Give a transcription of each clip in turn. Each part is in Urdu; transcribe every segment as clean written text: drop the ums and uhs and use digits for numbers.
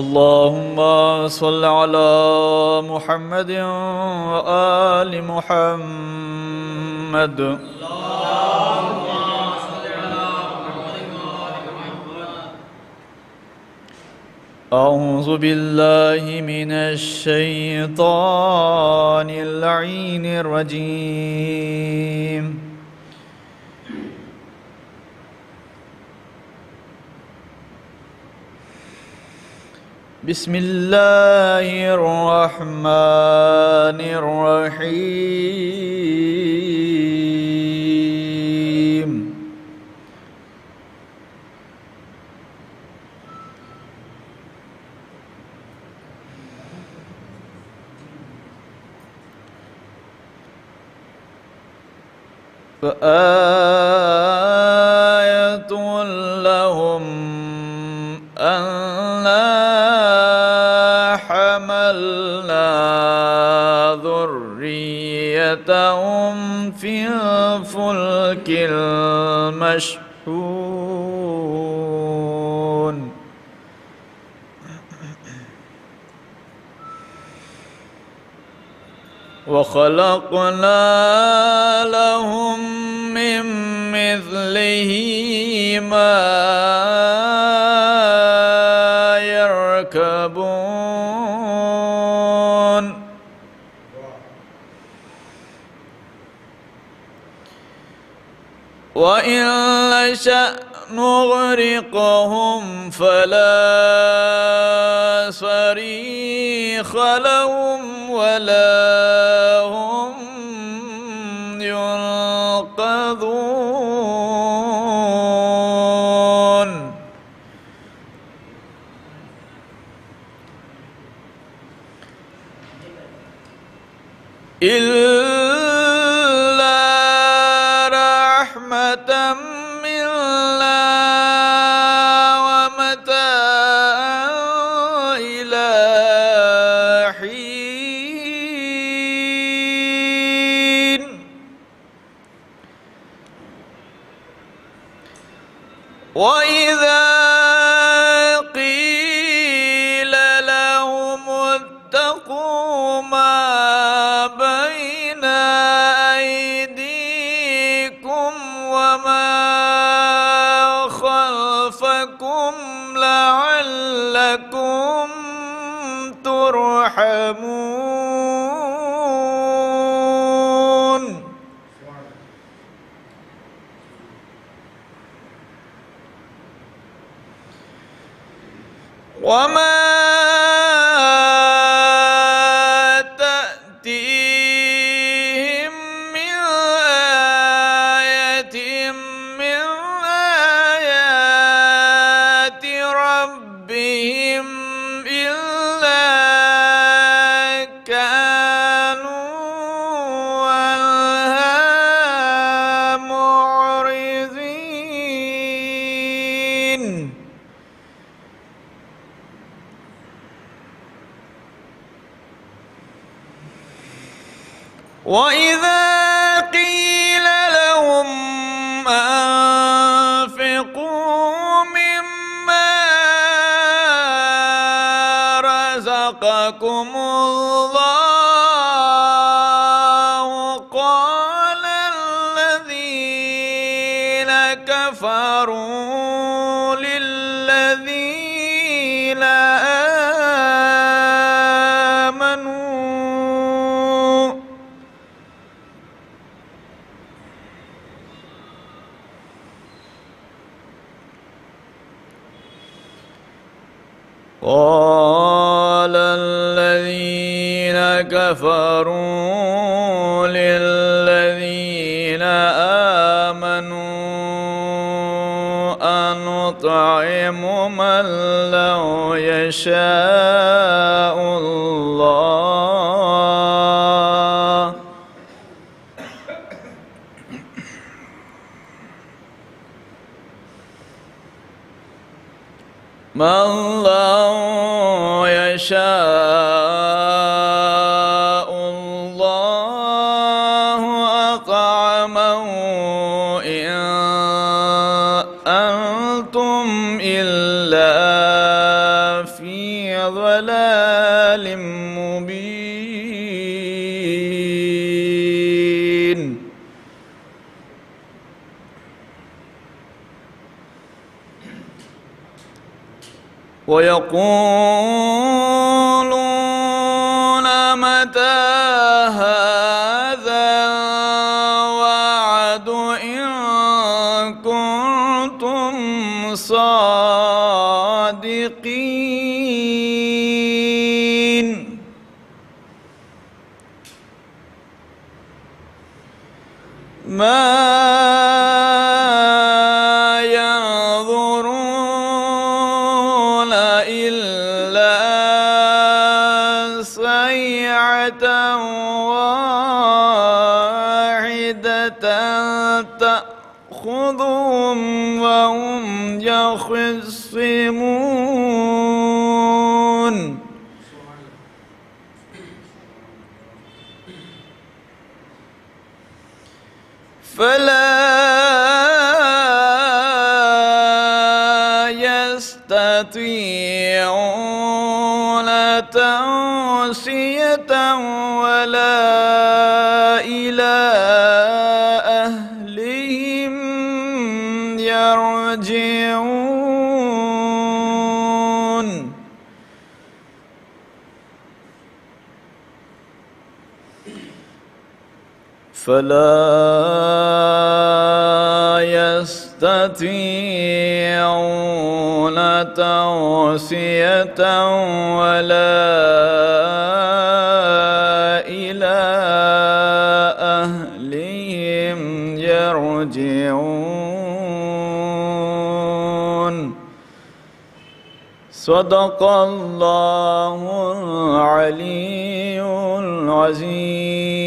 اللهم صل على محمد وآل محمد. أعوذ بالله من الشيطان اللعين الرجيم. بسم الله الرحمن الرحيم. فآية لهم أنا حملنا ذريتهم في الفلك المشحون. وخلقنا لهم من مثله ما يركبون. وإن نشأ نغرقهم فلا صريخ لهم ولا هم ينقذون. إلا رحمة منا ومتاعا إلى حين. وإذا قيل لهم اتقوا ما بين أيديكم وما خلفكم لعلكم ترحمون. وما تأتيهم من آية من آيات ربهم إلا كانوا عنها معرضين. وإذا قيل لهم أنفقوا مما رزقكم الله قال الذين كفروا للذين آمنوا قال الذين كفروا للذين آمنوا أنطعم من لو يشاء الله من لو يشاء مبين ويقولون متى هذا الوعد إن كنتم صادقين ما ينظرون إلا صيحة واحدة تأخذهم وهم يخصمون فلا يستطيعون توصية ولا إلى أهلهم يرجعون فلا يستطيعون توصية ولا إلى أهلهم يرجعون صدق الله العلي العظيم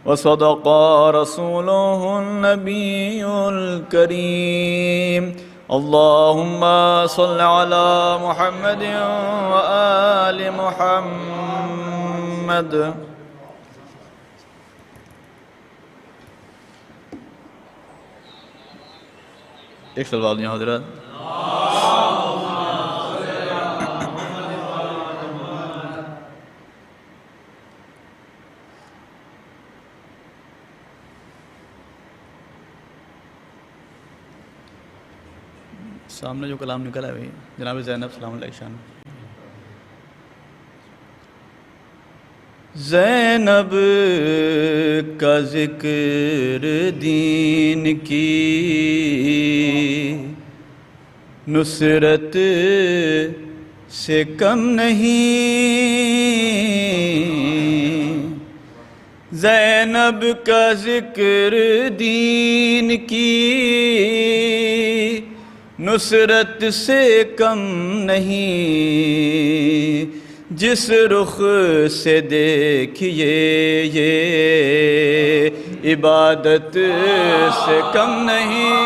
وصدق رسوله النبي الكريم اللهم صل على محمد وآل محمد ایک سلوات یہاں حضرات سامنے جو کلام نکلا ہے جناب زینب سلام علیہ شان زینب کا ذکر دین کی نصرت سے کم نہیں زینب کا ذکر دین کی نصرت سے کم نہیں جس رخ سے دیکھیے یہ عبادت سے کم نہیں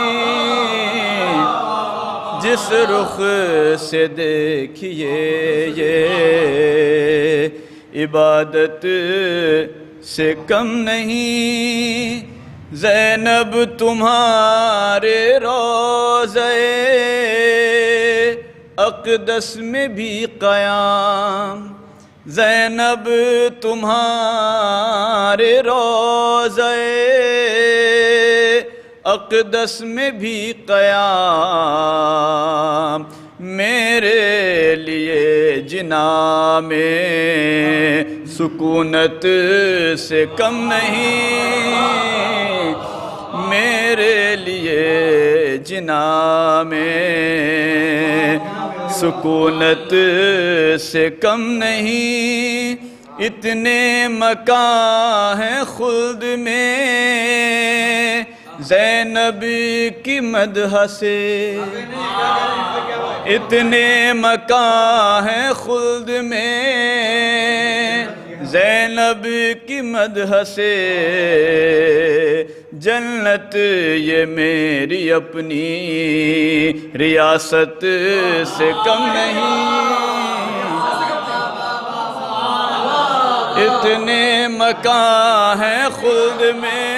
جس رخ سے دیکھیے یہ عبادت سے کم نہیں زینب تمہارے روضے اقدس میں بھی قیام زینب تمہارے روضے اقدس میں بھی قیام میرے لیے جناح میں سکونت سے کم نہیں میرے لیے جناح میں سکونت سے کم نہیں اتنے مکان ہیں خلد میں زینب کی مدح سے اتنے مکان ہیں خلد میں زینب کی مدح سے جنت یہ میری اپنی ریاست سے کم نہیں اتنے مکان ہیں خلد میں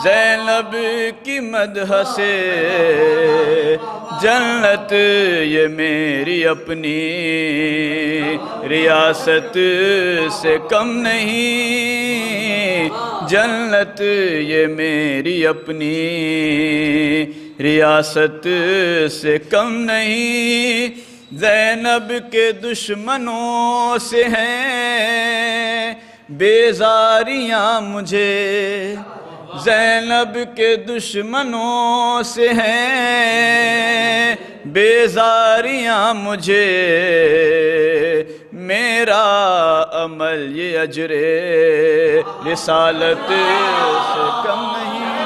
زینب کی مدح سے جنت یہ میری اپنی ریاست سے کم نہیں، جنت یہ میری اپنی ریاست سے کم نہیں، زینب کے دشمنوں سے ہیں بیزاریاں مجھے، زینب کے دشمنوں سے ہیں بیزاریاں مجھے، میرا عمل یہ اجر رسالت سے کم نہیں،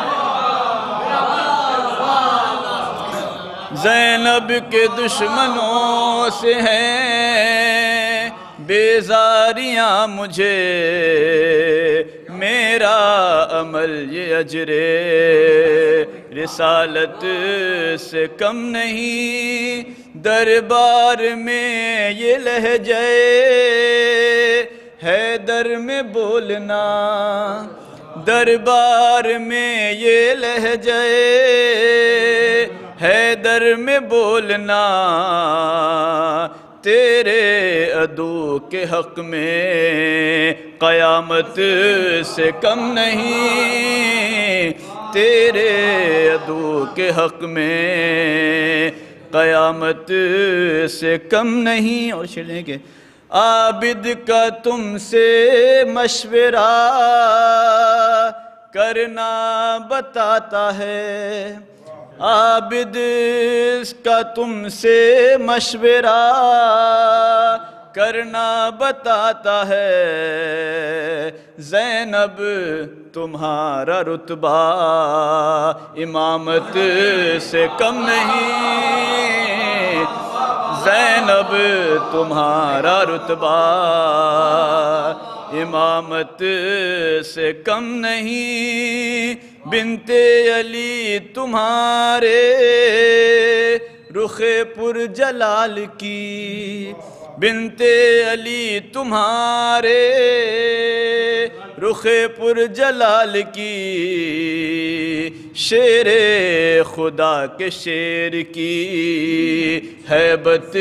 زینب کے دشمنوں سے ہیں بیزاریاں مجھے، میرا عمل یہ اجر رسالت سے کم نہیں، دربار میں یہ لہجہ حیدر میں بولنا، دربار میں یہ لہجہ حیدر میں بولنا، تیرے عدو کے حق میں قیامت سے کم نہیں، تیرے عدو کے حق میں قیامت سے کم نہیں۔ اور شعر کہ عابد کا تم سے مشورہ کرنا بتاتا ہے، عابد کا تم سے مشورہ کرنا بتاتا ہے، زینب تمہارا رتبہ امامت سے کم نہیں، زینب تمہارا رتبہ امامت سے کم نہیں، بنت علی تمہارے رخ پر جلال کی، بنت علی تمہارے رخ پر جلال کی، شیر خدا کے شیر کی ہیبت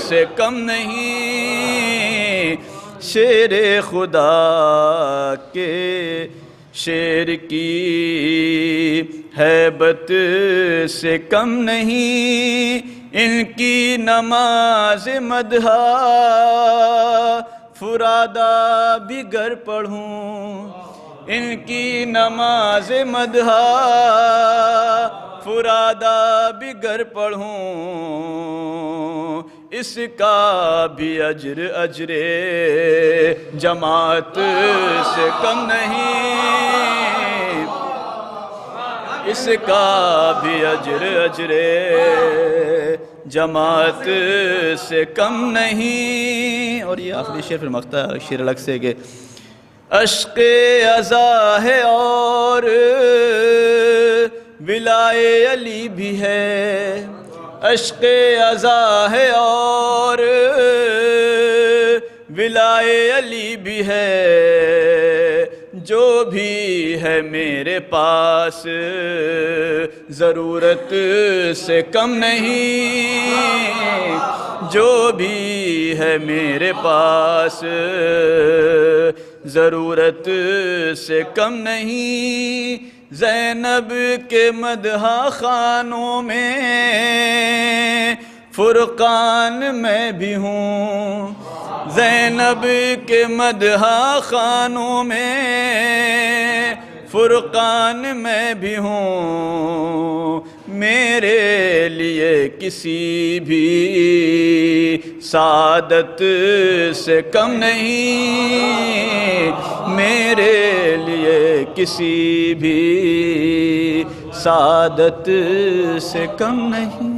سے کم نہیں، شیر خدا کے شیر کی ہیبت سے کم نہیں، ان کی نماز مدح فرادہ بھی گر پڑھوں، ان کی نماز مدح فرادہ بھی گر پڑھوں، اس کا بھی اجر اجر جماعت سے کم نہیں، اس کا بھی اجر اجر جماعت سے کم نہیں۔ اور یہ آخری شعر پھر مقطع ہے شعر الگ سے کہ عشق ازا ہے اور ولائے علی بھی ہے، عشق ازا ہے اور ولائے علی بھی ہے، جو بھی ہے میرے پاس ضرورت سے کم نہیں، جو بھی ہے میرے پاس ضرورت سے کم نہیں، زینب کے مدح خانوں میں فرقان میں بھی ہوں، زینب کے مدح خانوں میں فرقان میں بھی ہوں، میرے لیے کسی بھی سعادت سے کم نہیں، میرے لیے کسی بھی سعادت سے کم نہیں۔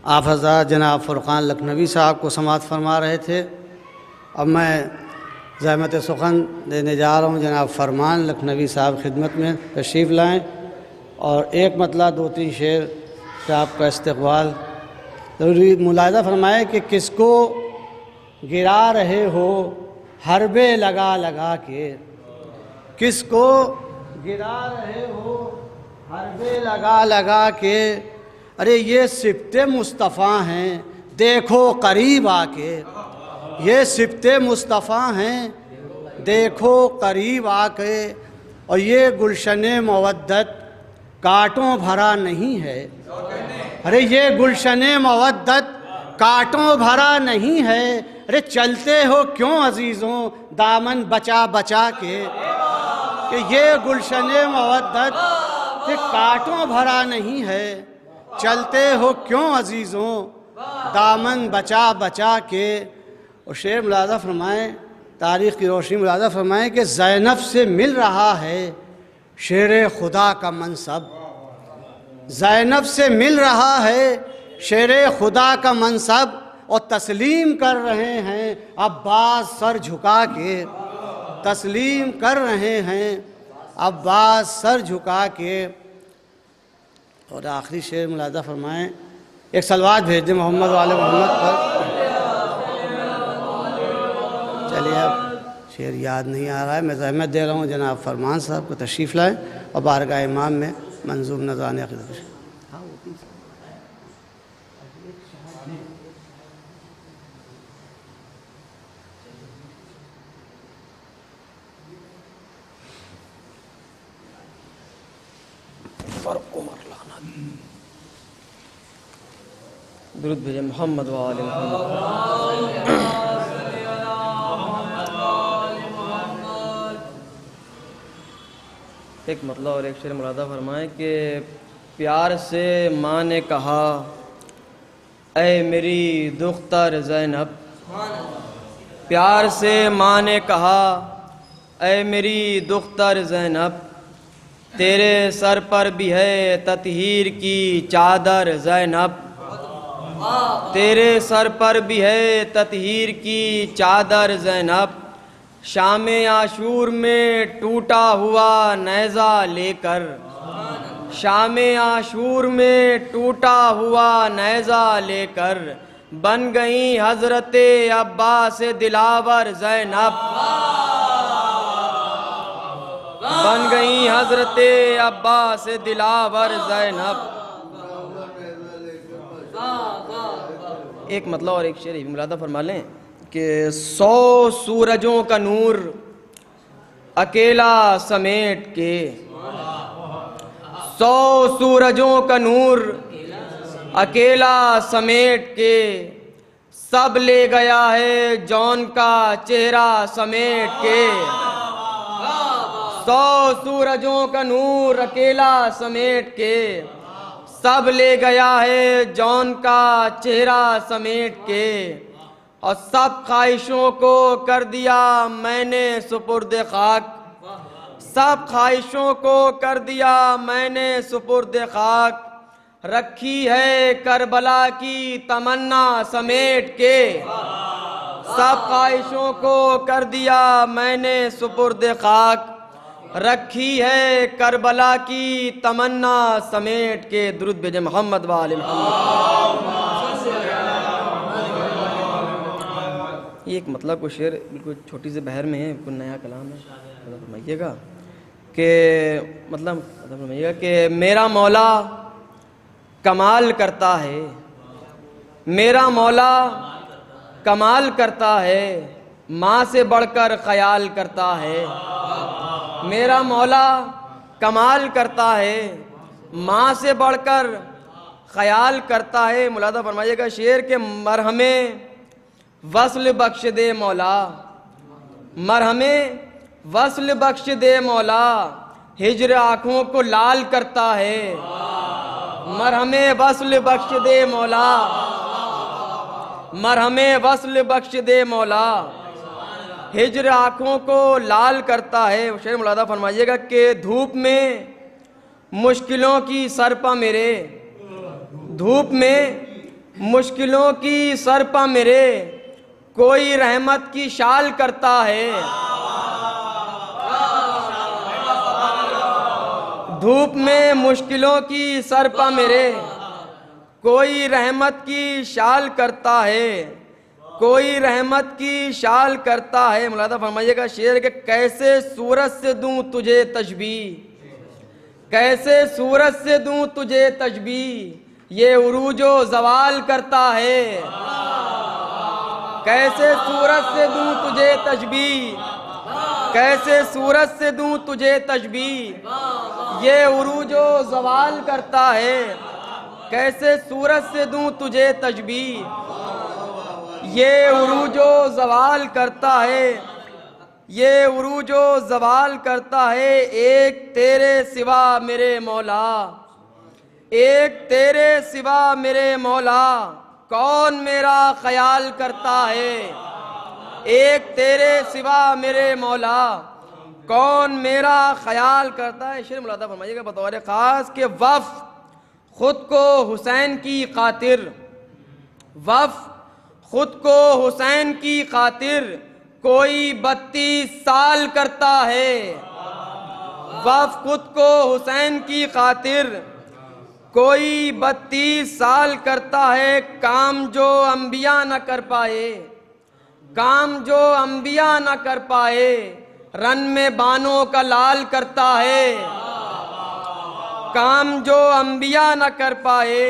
آپ حضرات جناب فرقان لکھنوی صاحب کو سماعت فرما رہے تھے۔ اب میں زحمت سخن دینے جا رہا ہوں جناب فرمان لکھنوی صاحب خدمت میں تشریف لائیں، اور ایک مطلع 2-3 شعر کا آپ کا استقبال ضروری ملاحظہ فرمائے کہ کس کو گرا رہے ہو حربے لگا لگا کے، کس کو گرا رہے ہو حربے لگا لگا کے، ارے یہ صفت مصطفیٰ ہیں دیکھو قریب آ کے، یہ صفت مصطفیٰ ہیں دیکھو قریب آ کے، اور یہ گلشن مودت کانٹوں بھرا نہیں ہے، ارے یہ گلشن مودت کانٹوں بھرا نہیں ہے، ارے چلتے ہو کیوں عزیزوں دامن بچا بچا کے، کہ یہ گلشن مودت کہ کانٹوں بھرا نہیں ہے، چلتے ہو کیوں عزیزوں دامن بچا بچا کے۔ اور شعر ملاحظہ فرمائیں، تاریخ کی روشنی ملاحظہ فرمائیں کہ زینب سے مل رہا ہے شیر خدا کا منصب، زینب سے مل رہا ہے شیر خدا کا منصب، اور تسلیم کر رہے ہیں عباس سر جھکا کے، تسلیم کر رہے ہیں عباس سر جھکا کے۔ اور آخری شعر ملاحظہ فرمائیں، ایک صلوات بھیج دیں محمد وآل محمد پر۔ چلیے اب شعر یاد نہیں آ رہا ہے، میں زحمت دے رہا ہوں جناب فرمان صاحب کو تشریف لائیں اور بارگاہ امام میں منظوم نذران عقیدت۔ درود بھیجے محمد وآل محمد۔ ایک مطلب اور ایک شعر ملاحظہ فرمائیں کہ پیار سے ماں نے کہا اے میری دختر زینب، پیار سے ماں نے کہا اے میری دختر زینب، تیرے سر پر بھی ہے تطہیر کی چادر زینب، تیرے سر پر بھی ہے تطہیر کی چادر زینب، شام عاشور میں ٹوٹا ہوا نیزہ لے کر، شام عاشور میں ٹوٹا ہوا نیزہ لے کر بن گئی حضرت عباس دلاور زینب، بن گئی حضرت عباس دلاور زینب۔ ایک مطلب اور ایک شعر ملاحظہ فرما لیں کہ 100 سورجوں کا نور اکیلا سمیٹ کے، 100 سورجوں کا نور اکیلا سمیٹ کے سب لے گیا ہے جون کا چہرہ سمیٹ کے، 100 سورجوں کا نور اکیلا سمیٹ کے سب لے گیا ہے جون کا چہرہ سمیٹ کے، اور سب خواہشوں کو کر دیا میں نے سپرد خاک، سب خواہشوں کو کر دیا میں نے سپرد خاک، رکھی ہے کربلا کی تمنا سمیٹ کے، سب خواہشوں کو کر دیا میں نے سپرد خاک، رکھی ہے کربلا کی تمنا سمیٹ کے۔ درود بھیجے محمد وآل محمد۔ یہ ایک مطلب کو شعر بالکل چھوٹی سے بحر میں ہے، بالکل نیا کلام ہے، مطلب فرمائیے گا کہ مطلب فرمائیے گا کہ میرا مولا کمال کرتا ہے، میرا مولا کمال کرتا ہے، ماں سے بڑھ کر خیال کرتا ہے، میرا مولا کمال کرتا ہے، ماں سے بڑھ کر خیال کرتا ہے۔ ملاحظہ فرمائیے گا شعر کے مرہم وصل بخش دے مولا، مرہم وصل بخش دے مولا، ہجر آنکھوں کو لال کرتا ہے، مرہم وصل بخش دے مولا، مرہم وصل بخش دے مولا، ہجر آنکھوں کو لال کرتا ہے۔ شعر ملاحظہ فرمائیے گا کہ دھوپ میں مشکلوں کی سرپا میرے، دھوپ میں مشکلوں کی سرپا میرے، کوئی رحمت کی شال کرتا ہے، دھوپ میں مشکلوں کی سرپا میرے، کوئی رحمت کی شال کرتا ہے، کوئی رحمت کی شال کرتا ہے۔ ملاحظہ فرمائیے گا شعر کہ کیسے سورج سے دوں تجھے تشبیہ، کیسے سورج سے دوں تجھے تشبیہ یہ عروج و زوال کرتا ہے، کیسے سورج سے دوں تجھے تشبیہ، کیسے سورج سے دوں تجھے تشبیہ یہ عروج و زوال کرتا ہے، کیسے سورج سے دوں تجھے تشبیہ یہ عروج و زوال کرتا ہے، یہ عروج و زوال کرتا ہے۔ ایک تیرے سوا میرے مولا، ایک تیرے سوا میرے مولا کون میرا خیال کرتا ہے، ایک تیرے سوا میرے مولا کون میرا خیال کرتا ہے۔ شعر ملاحظہ فرمائیے گا بطور خاص کہ وف خود کو حسین کی خاطر، وف خود کو حسین کی خاطر کوئی 32 سال کرتا ہے، وف خود کو حسین کی خاطر کوئی 32 سال کرتا ہے۔ کام جو انبیاء نہ کر پائے، کام جو انبیاء نہ کر پائے رن میں بانوں کا لال کرتا ہے، کام جو انبیاء نہ کر پائے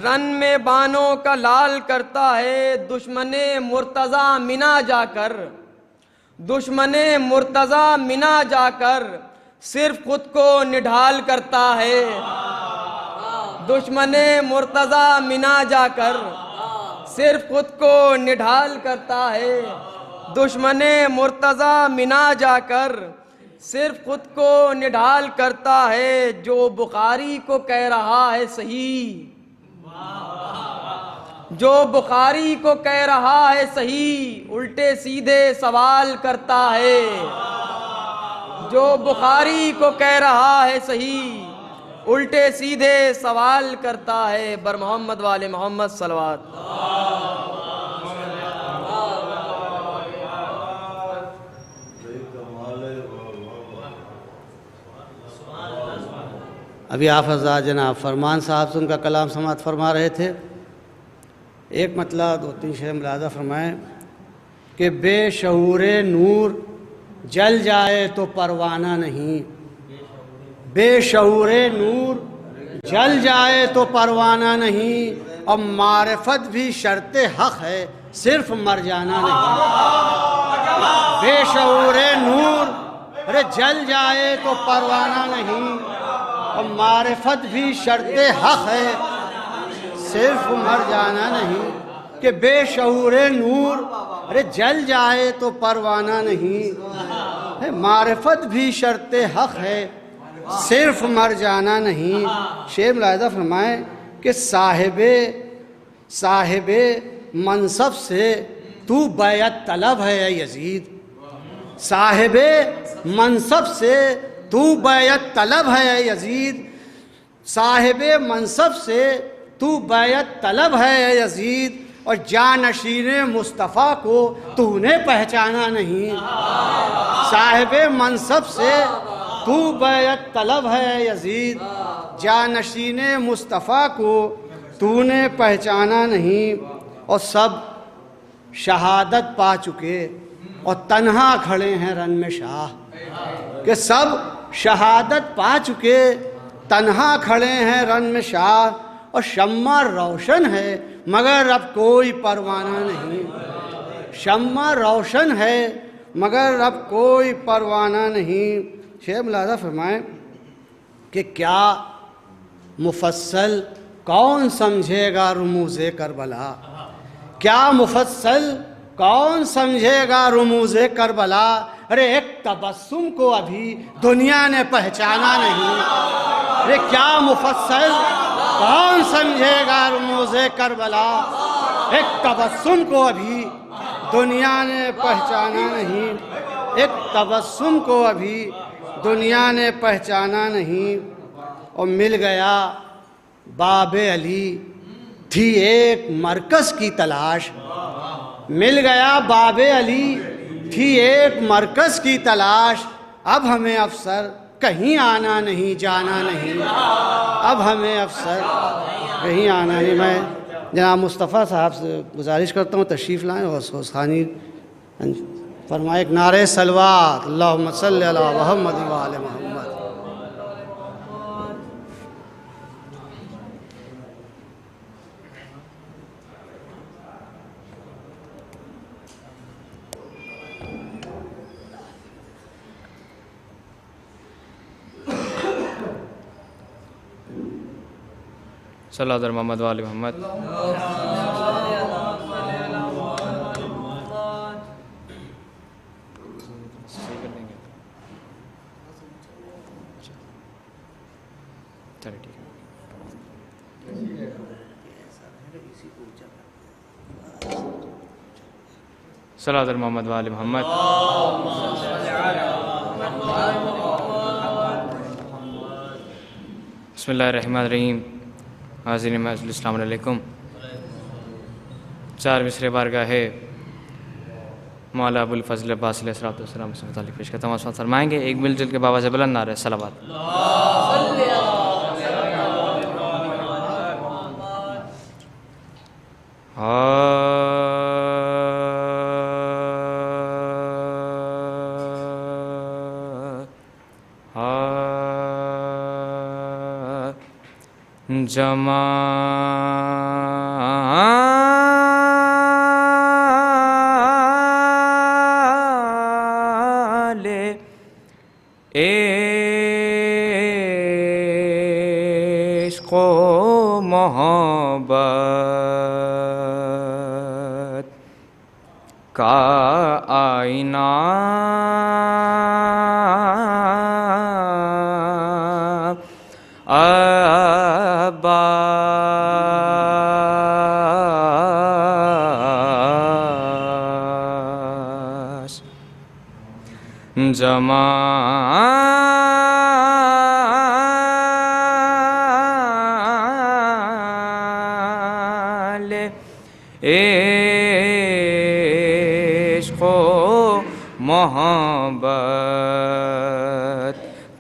رن میں بانوں کا لال کرتا ہے۔ دشمن مرتضی منا جا کر، دشمن مرتضی منا جا کر صرف خود کو نڈھال کرتا ہے، دشمن مرتضی منا جا کر صرف خود کو نڈھال کرتا ہے، دشمن مرتضی منا جا کر صرف خود کو نڈھال کرتا ہے۔ جو بخاری کو کہہ رہا ہے صحیح، جو بخاری کو کہہ رہا ہے صحیح الٹے سیدھے سوال کرتا ہے، جو بخاری کو کہہ رہا ہے صحیح الٹے سیدھے سوال کرتا ہے۔ بر محمد والے محمد صلوات۔ ابھی آپ حضرات جناب فرمان صاحب سے ان کا کلام سماعت فرما رہے تھے۔ ایک مطلب 2-3 شعر ملاحظہ فرمائیں کہ بے شعور نور جل جائے تو پروانہ نہیں، بے شعور نور جل جائے تو پروانہ نہیں، اور معرفت بھی شرط حق ہے صرف مر جانا نہیں، بے شعور نور ارے جل جائے تو پروانہ نہیں، اور معرفت بھی شرط حق ہے صرف مر جانا نہیں، کہ بے شعور نور ارے جل جائے تو پروانہ نہیں، معرفت بھی شرط حق ہے صرف مر جانا نہیں۔ شعر ملاحظہ فرمائیں کہ صاحب منصب سے تو بیعت طلب ہے اے یزید، صاحب منصب سے تو بیعت طلب ہے اے یزید، صاحب منصب سے تو بیعت طلب ہے اے یزید، اور جانشین مصطفیٰ کو تو نے پہچانا نہیں، صاحب منصب سے تو بیعت طلب ہے اے یزید، جانشین مصطفیٰ کو تو نے پہچانا نہیں، اور سب شہادت پا چکے اور تنہا کھڑے ہیں رن میں شاہ، کہ سب شہادت پا چکے تنہا کھڑے ہیں رن میں شاہ، اور شمع روشن ہے مگر اب کوئی پروانہ نہیں، شمع روشن ہے مگر اب کوئی پروانہ نہیں۔ شعر ملاحظہ فرمائیں کہ کیا مفصل کون سمجھے گا رموز کربلا، کیا مفصل کون سمجھے گا رموز کربلا، ارے ایک تبسم کو ابھی دنیا نے پہچانا نہیں، ارے کیا مفصل کون سمجھے گا رموز کربلا، ایک تبسم کو ابھی دنیا نے پہچانا نہیں، ایک تبسم کو ابھی دنیا نے پہچانا نہیں۔ اور مل گیا باب علی تھی ایک مرکز کی تلاش، مل گیا باب علی تھی ایک مرکز کی تلاش، اب ہمیں افسر کہیں آنا نہیں جانا نہیں، اب ہمیں افسر کہیں آنا نہیں۔ میں جناب مصطفیٰ صاحب سے گزارش کرتا ہوں تشریف لائیں اور سوسخانی فرمائے ایک نعرہ صلوات، اللہم صلی علی محمد و آل محمد۔ صلی اللہ علیہ محمد وآل محمد. چلے ٹھیک ہے. صلی اللہ علیہ محمد وآل محمد. بسم اللہ الرحمن الرحیم. حاضرین معزز السلام علیکم. 4 مصرے بارگاہ ہے مولا ابو الفضل عباس علیہ السلام سے متعلق پیش کرتا ہوں. وصفات فرمائیں گے. ایک مل جل کے بابا سے بلند نعرہ صلوات. جمال عشق و محبت کا آئینہ عباس جمال عشق و محبت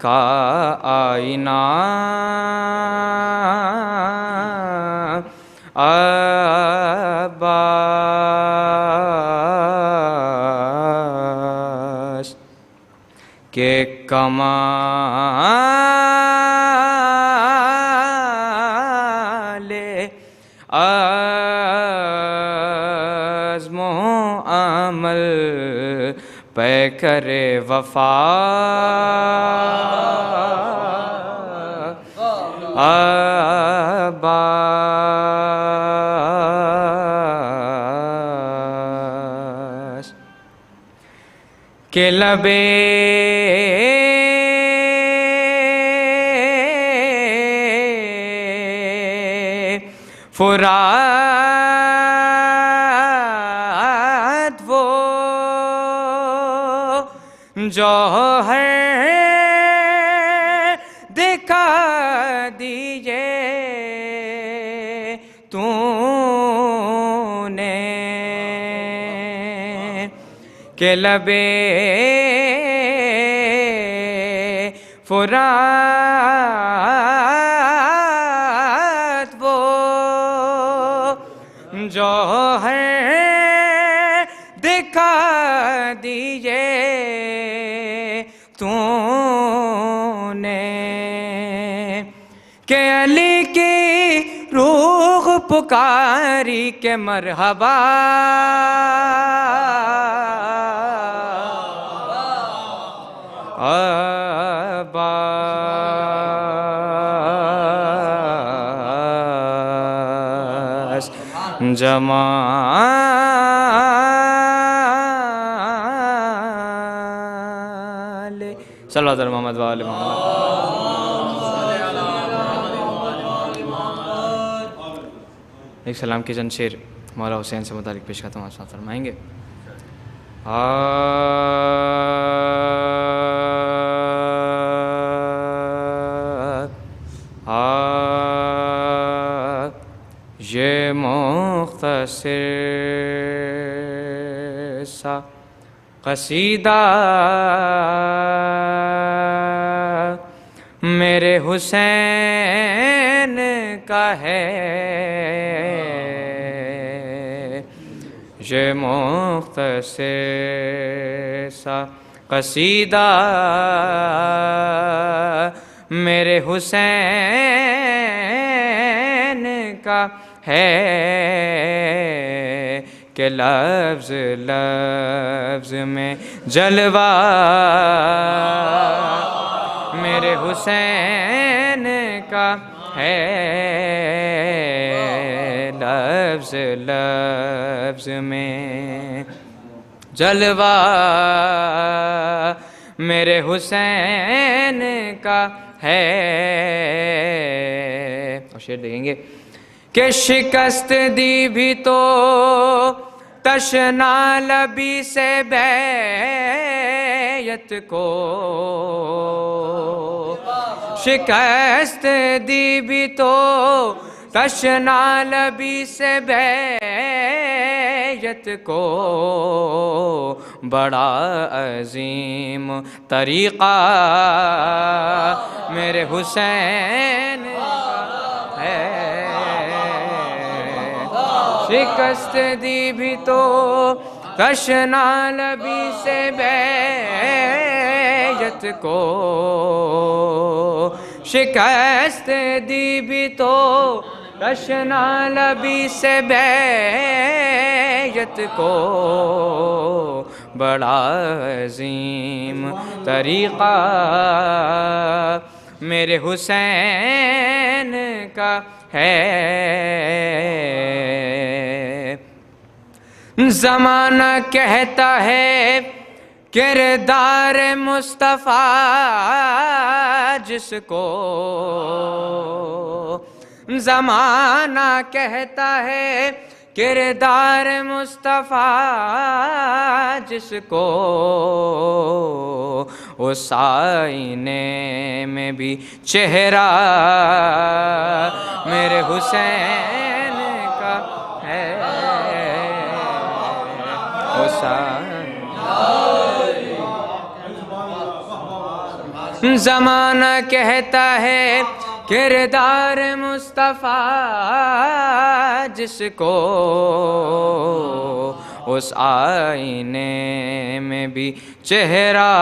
کا آئینہ عباس کے کمال عزم و عمل پہ کرے وفا عباس کے لبے فرات وہ جوہر دکھا دیجئے تو نے کہ لبے فرات وہ جوہر دکھا دیجئے تو نے کہ علی کی روح پکاری کہ مرحبا عباس جمال صلی اللہ علیہ محمد وآل محمد. ایک سلام کی چند شعر مولا حسین سے متعلق پیش کرتا ہوں. آپ فرمائیں گے. یہ مختصر سا قصیدہ میرے حسین کا ہے. یہ مختصر سا قصیدہ میرے حسین کا ہے کہ لفظ لفظ میں جلوہ میرے حسین کا ہے لفظ لفظ میں جلوہ میرے حسین کا ہے. اور شعر دیکھیں گے کہ شکست دی بھی تو تشنا لبی سے بیعت کو، شکست دی بھی تو تشنا لبی سے بیعت کو، بڑا عظیم طریقہ میرے حسین کا ہے. شکست دی بھی تو تشنا لبی سے بیعت کو، شکست دی بھی تو تشنا لبی سے بیعت کو، بڑا عظیم طریقہ میرے حسین کا ہے. زمانہ کہتا ہے کردار مصطفیٰ جس کو، زمانہ کہتا ہے کردار مصطفیٰ جس کو، اس آئینے میں بھی چہرہ میرے حسین کا ہے. زمانہ کہتا ہے کردار مصطفیٰ جس کو، اس آئینے میں بھی چہرہ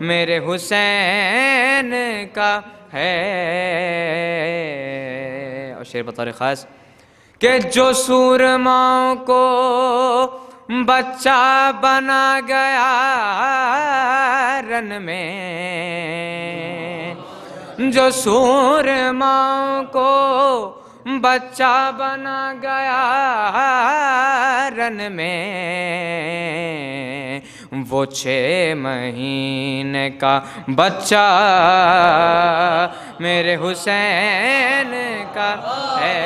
میرے حسین کا ہے. اور شعر بطور خاص کہ جو سورماؤں کو بچہ بنا گیا رن میں، جو سورماؤں کو بچہ بنا گیا رن میں، وہ 6 مہینے کا بچہ میرے حسین کا ہے.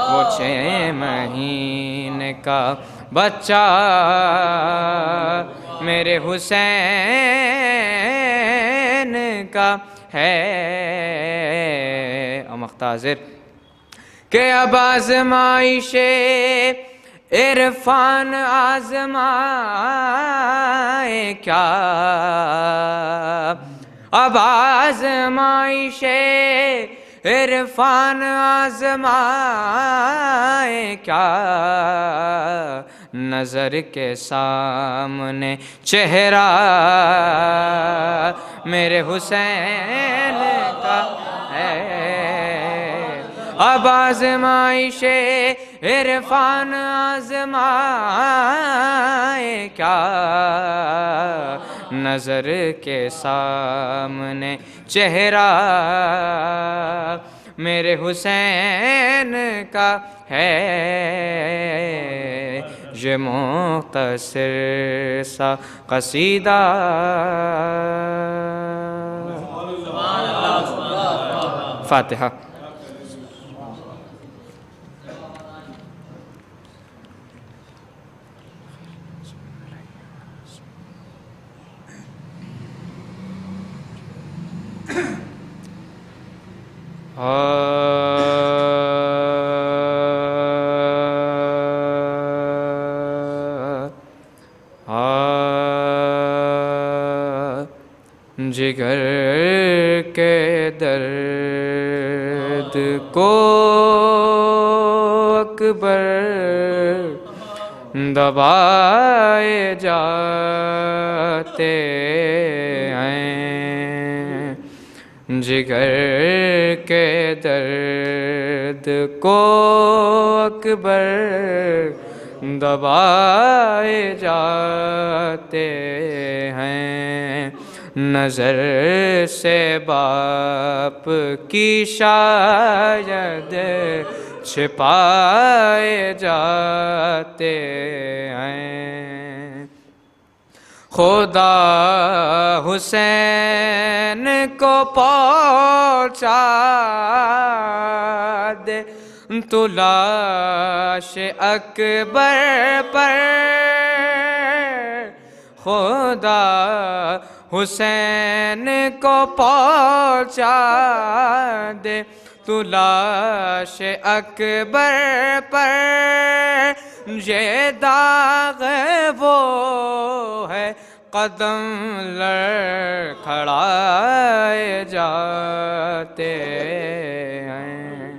وہ 6 مہینے کا بچہ میرے حسین کا ہے. مختازر کہ اب آزمائش عرفان آزمائے کیا، اب آزمائش عرفان آزمائے کیا، نظر کے سامنے چہرہ میرے حسین کا ہے. اب آزمائش عرفان آزمائے کیا، نظر کے سامنے چہرہ میرے حسین کا ہے. یہ مختصر سا قصیدہ فاتحہ. جگر کے درد کو اکبر دبائے جاتے ہیں، جگر کے درد کو اکبر دبائے جاتے ہیں، نظر سے باپ کی شاید چھپائے جاتے ہیں. خدا حسین کو پہنچا دے تو لاش اکبر پر. خدا حسین کو پہنچا دے تو لاش اکبر پر. یہ داغ وہ ہے قدم لڑکھڑائے جاتے ہیں.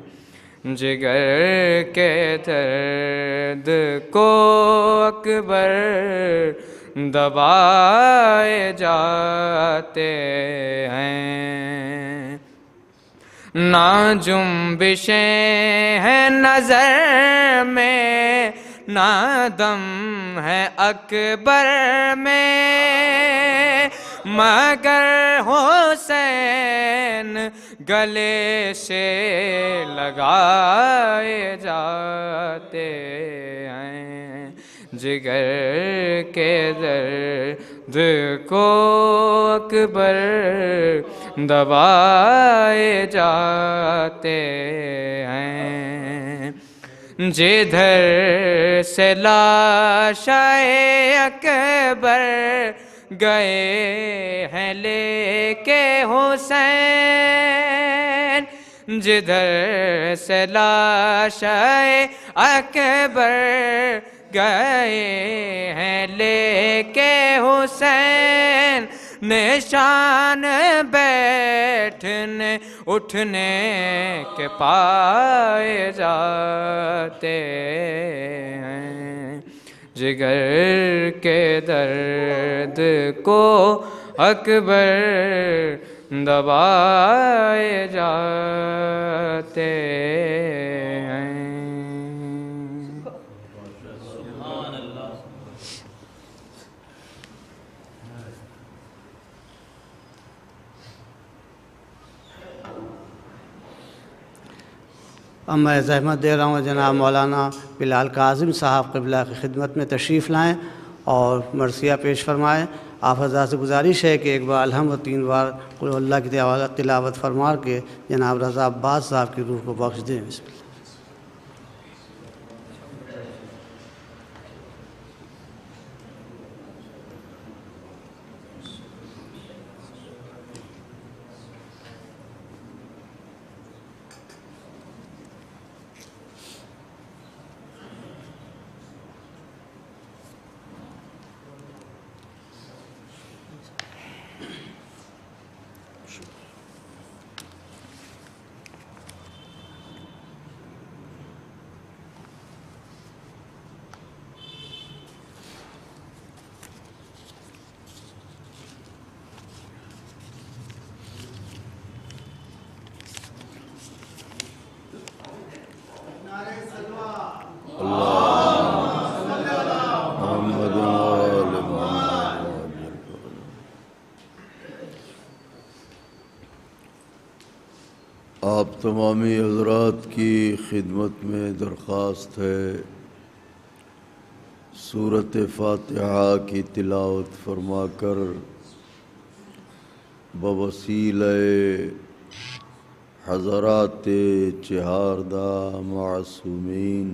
جگر کے درد کو اکبر دبائے جاتے ہیں. نہ جنبشیں ہیں نظر میں نہ دم ہے اکبر میں مگر حسین گلے سے لگائے جاتے ہیں. جگر کے درد کو اکبر دبائے جاتے ہیں. جدھر سے لاشائے اکبر گئے ہیں لے کے حسین. جدھر سے لاشائے اکبر گئے ہیں لے کے حسین. نشان بیٹھنے اٹھنے کے پائے جاتے ہیں. جگر کے درد کو اکبر دبائے جاتے ہیں. اب میں زحمت دے رہا ہوں جناب مولانا بلال کاظم صاحب قبلہ کی خدمت میں تشریف لائیں اور مرثیہ پیش فرمائیں. آپ حضرات سے گزارش ہے کہ ایک بار الحمد و 3 بار قل اللہ کی تلاوت فرما کے جناب رضا عباس صاحب کی روح کو بخش دیں. بسم اللہ. آپ تمامی حضرات کی خدمت میں درخواست ہے سورۃ فاتحہ کی تلاوت فرما کر بوسیلہ حضرات چہاردہ معصومین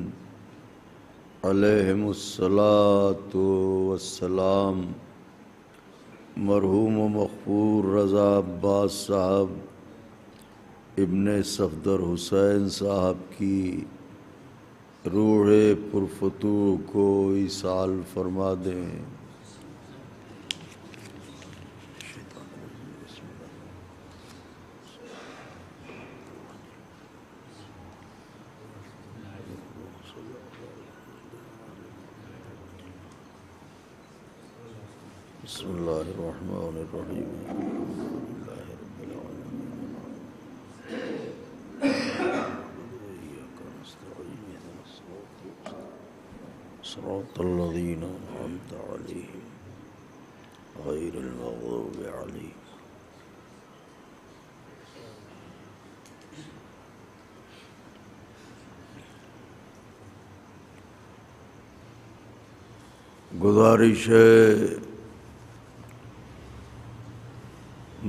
علیہم الصلاۃ والسلام مرحوم و مغفور رضا عباس صاحب ابن صفدر حسین صاحب کی روح پرفتوح کو ایصال فرما دیں. بسم اللہ الرحمن الرحیم. صراط الذین انعمت علیہم غير المغضوب عليهم گزارش ہے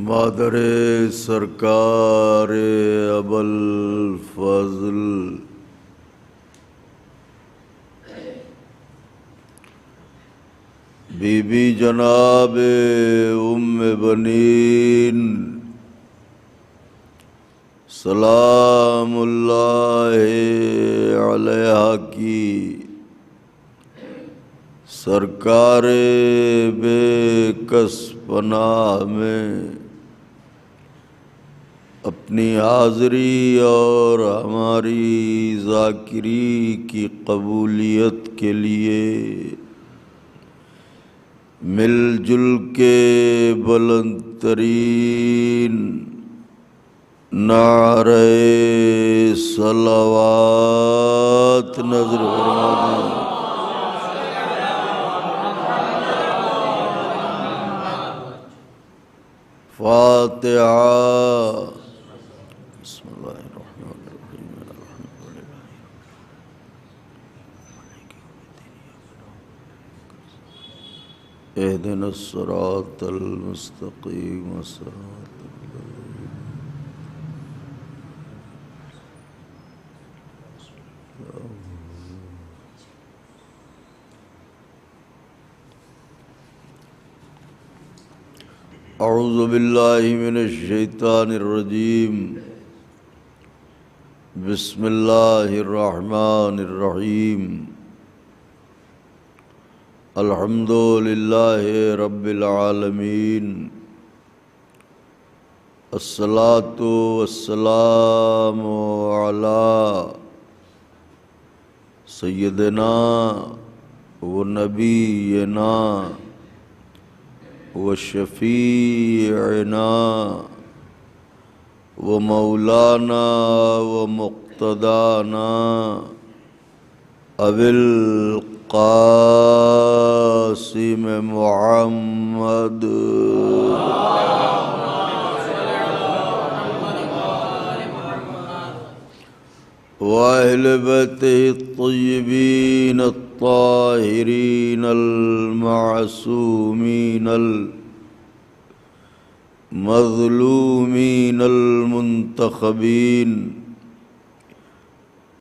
مادر سرکار ابوالفضل بی بی جناب ام بنین سلام اللہ علیہا کی سرکار بے کس پناہ میں اپنی حاضری اور ہماری ذاکری کی قبولیت کے لیے مل جل کے بلند ترین نعرہ صلوات نظر فرمائیں۔ فاتحہ۔ بسم اللہ الرحمن الرحیم الحمدللہ اہدنا الصراط المستقیم صراط الذین اعوذ باللہ من الشیطان الرجیم بسم اللہ الرحمن الرحیم الحمد للہ رب العالمین الصلاة والسلام علی سیدنا و نبینا وشفیعنا ومولانا ومقتدانا ابی القاسم محمد وأهل بيته الطيبين الطاهرين المعصومين المظلومين المنتخبين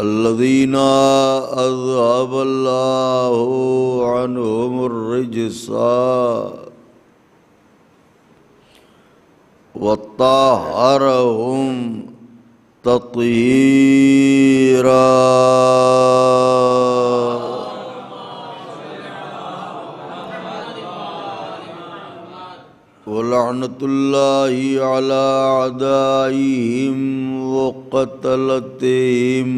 الذين أذهب الله عنهم الرجس وطهرهم تطهيرا ولعنة الله على أعدائهم وقتلتهم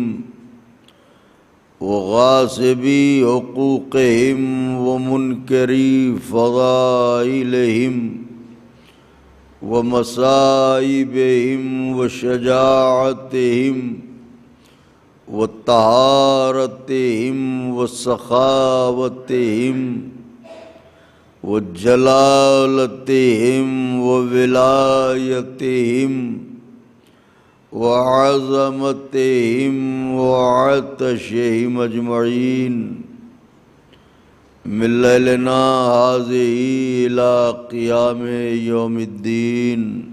وغاصبي حقوقهم ومنكري فضائلهم ومصائبهم وشجاعتهم وطهارتهم وسخاوتهم وجلالتهم وولايتهم وعظمتهم وعطشهم أجمعين من ليلنا هذه إلى قيام يوم الدين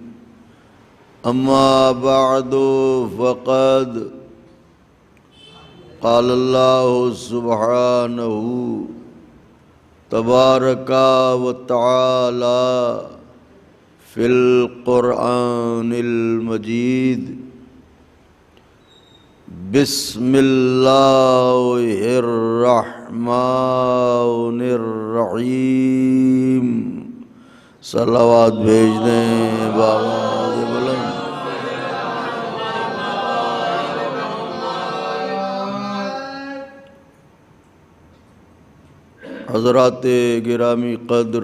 أما بعد فقد قال الله سبحانه تبارك وتعالى في القرآن المجيد بسم الله الرحمن الرحیم۔ صلوات بھیج دیں بآواز بلند۔ حضرات گرامی قدر،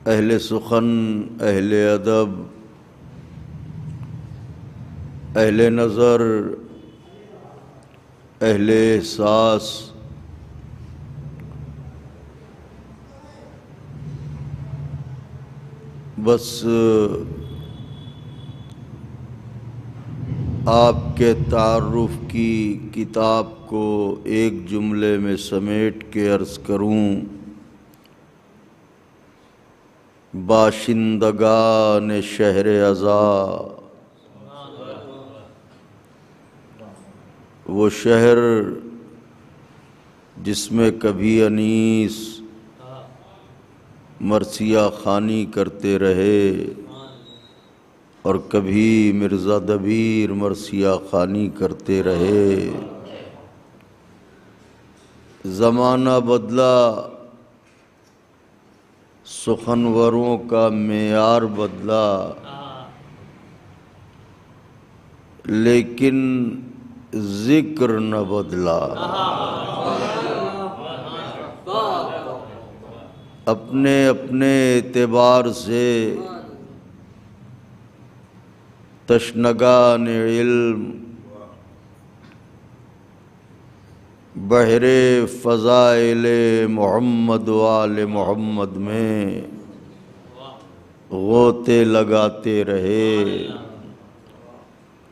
اہل سخن، اہل ادب، اہل نظر، اہل احساس، بس آپ کے تعارف کی کتاب کو ایک جملے میں سمیٹ کے عرض کروں، باشندگان شہر عزا، وہ شہر جس میں کبھی انیس مرثیہ خوانی کرتے رہے اور کبھی مرزا دبیر مرثیہ خوانی کرتے رہے، زمانہ بدلا، سخنوروں کا معیار بدلا، لیکن ذکر نہ بدلا۔ اپنے اپنے اعتبار سے تشنگان علم بحر فضائل محمد و آل محمد میں غوطے لگاتے رہے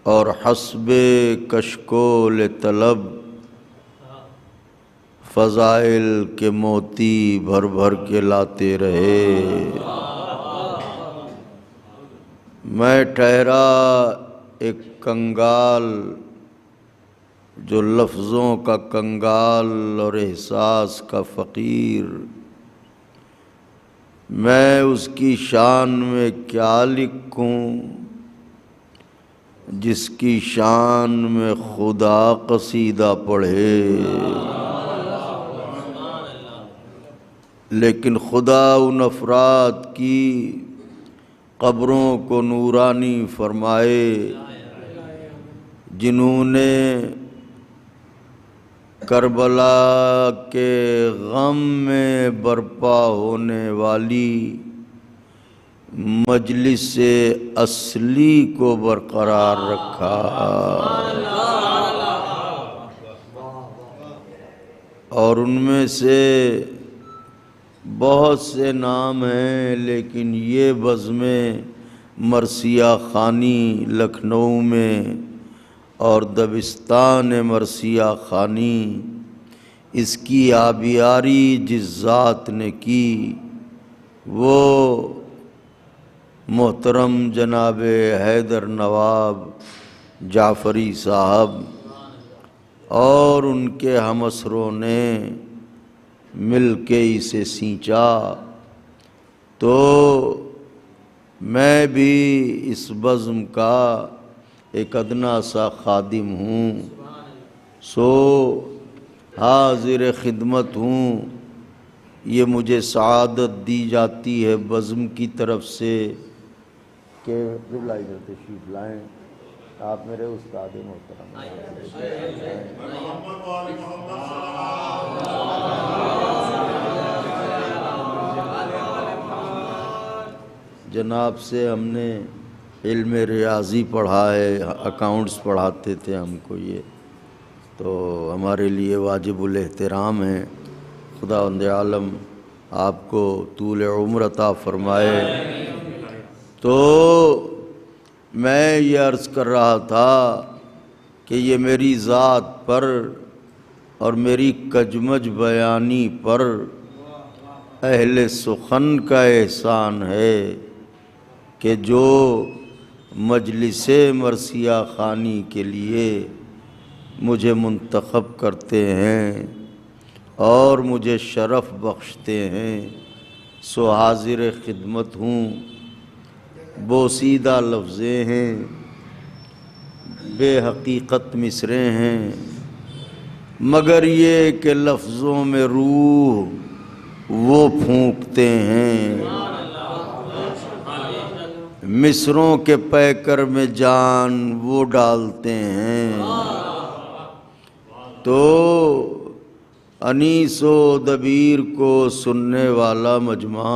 اور حسب کشکول طلب فضائل کے موتی بھر بھر کے لاتے رہے۔ میں ٹھہرا ایک کنگال، جو لفظوں کا کنگال اور احساس کا فقیر، میں اس کی شان میں کیا لکھوں جس کی شان میں خدا قصیدہ پڑھے۔ لیکن خدا ان افراد کی قبروں کو نورانی فرمائے جنہوں نے کربلا کے غم میں برپا ہونے والی مجلس اصلی کو برقرار رکھا، اور ان میں سے بہت سے نام ہیں، لیکن یہ بزم مرثیہ خوانی لکھنؤ میں اور دبستان مرثیہ خوانی، اس کی آبیاری جس ذات نے کی وہ محترم جناب حیدر نواب جعفری صاحب اور ان کے ہمسروں نے مل کے اسے سینچا۔ تو میں بھی اس بزم کا ایک ادنا سا خادم ہوں، سو حاضر خدمت ہوں۔ یہ مجھے سعادت دی جاتی ہے بزم کی طرف سے کہ تشریف لائیں، آپ میرے استاد محترم جناب سے ہم نے علم ریاضی پڑھا ہے، اکاؤنٹس پڑھاتے تھے ہم کو، یہ تو ہمارے لیے واجب الاحترام ہے۔ خداوند عالم آپ کو طول عمر عطا فرمائے۔ تو میں یہ عرض کر رہا تھا کہ یہ میری ذات پر اور میری کجمج بیانی پر اہل سخن کا احسان ہے کہ جو مجلس مرثیہ خوانی کے لیے مجھے منتخب کرتے ہیں اور مجھے شرف بخشتے ہیں، سو حاضر خدمت ہوں۔ بوسیدہ لفظیں ہیں، بے حقیقت مصریں ہیں، مگر یہ کہ لفظوں میں روح وہ پھونکتے ہیں، مصروں کے پیکر میں جان وہ ڈالتے ہیں۔ تو انیس و دبیر کو سننے والا مجمع،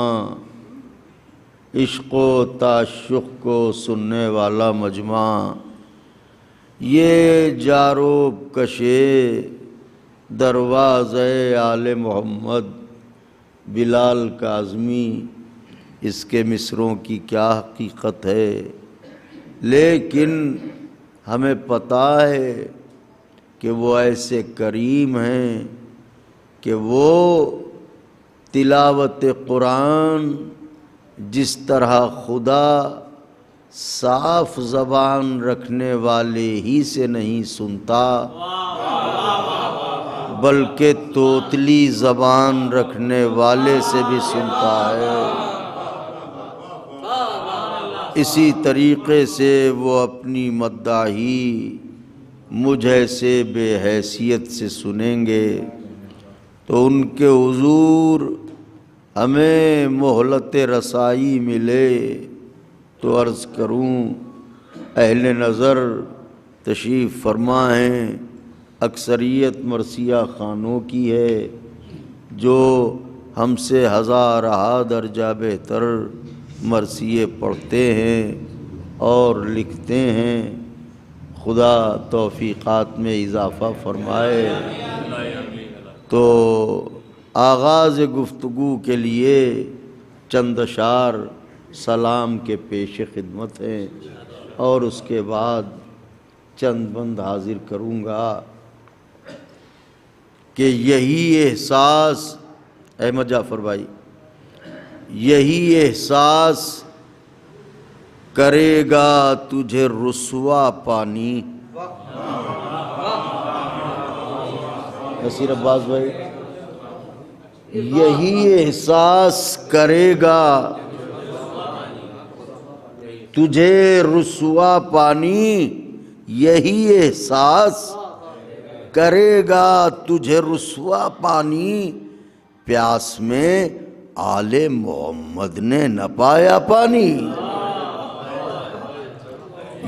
عشق و تعشق کو سننے والا مجمع، یہ جاروب کشے دروازے آل محمد بلال کاظمی، اس کے مصروں کی کیا حقیقت ہے، لیکن ہمیں پتہ ہے کہ وہ ایسے کریم ہیں کہ وہ تلاوت قرآن جس طرح خدا صاف زبان رکھنے والے ہی سے نہیں سنتا بلکہ توتلی زبان رکھنے والے سے بھی سنتا ہے، اسی طریقے سے وہ اپنی مداحی مجھ ایسے بے حیثیت سے سنیں گے۔ تو ان کے حضور ہمیں مہلت رسائی ملے تو عرض کروں، اہل نظر تشریف فرما ہیں، اکثریت مرثیہ خانوں کی ہے، جو ہم سے ہزارہا درجہ بہتر مرثیے پڑھتے ہیں اور لکھتے ہیں۔ خدا توفیقات میں اضافہ فرمائے۔ تو آغاز گفتگو کے لیے چند اشعار سلام کے پیش خدمت ہیں اور اس کے بعد چند بند حاضر کروں گا کہ یہی احساس، احمد جعفر بھائی، یہی احساس کرے گا تجھے رسوا پانی۔ نصیر عباس بھائی، یہی احساس کرے گا تجھے رسوا پانی، یہی احساس کرے گا تجھے رسوا پانی، پیاس میں آل محمد نے نہ پایا پانی۔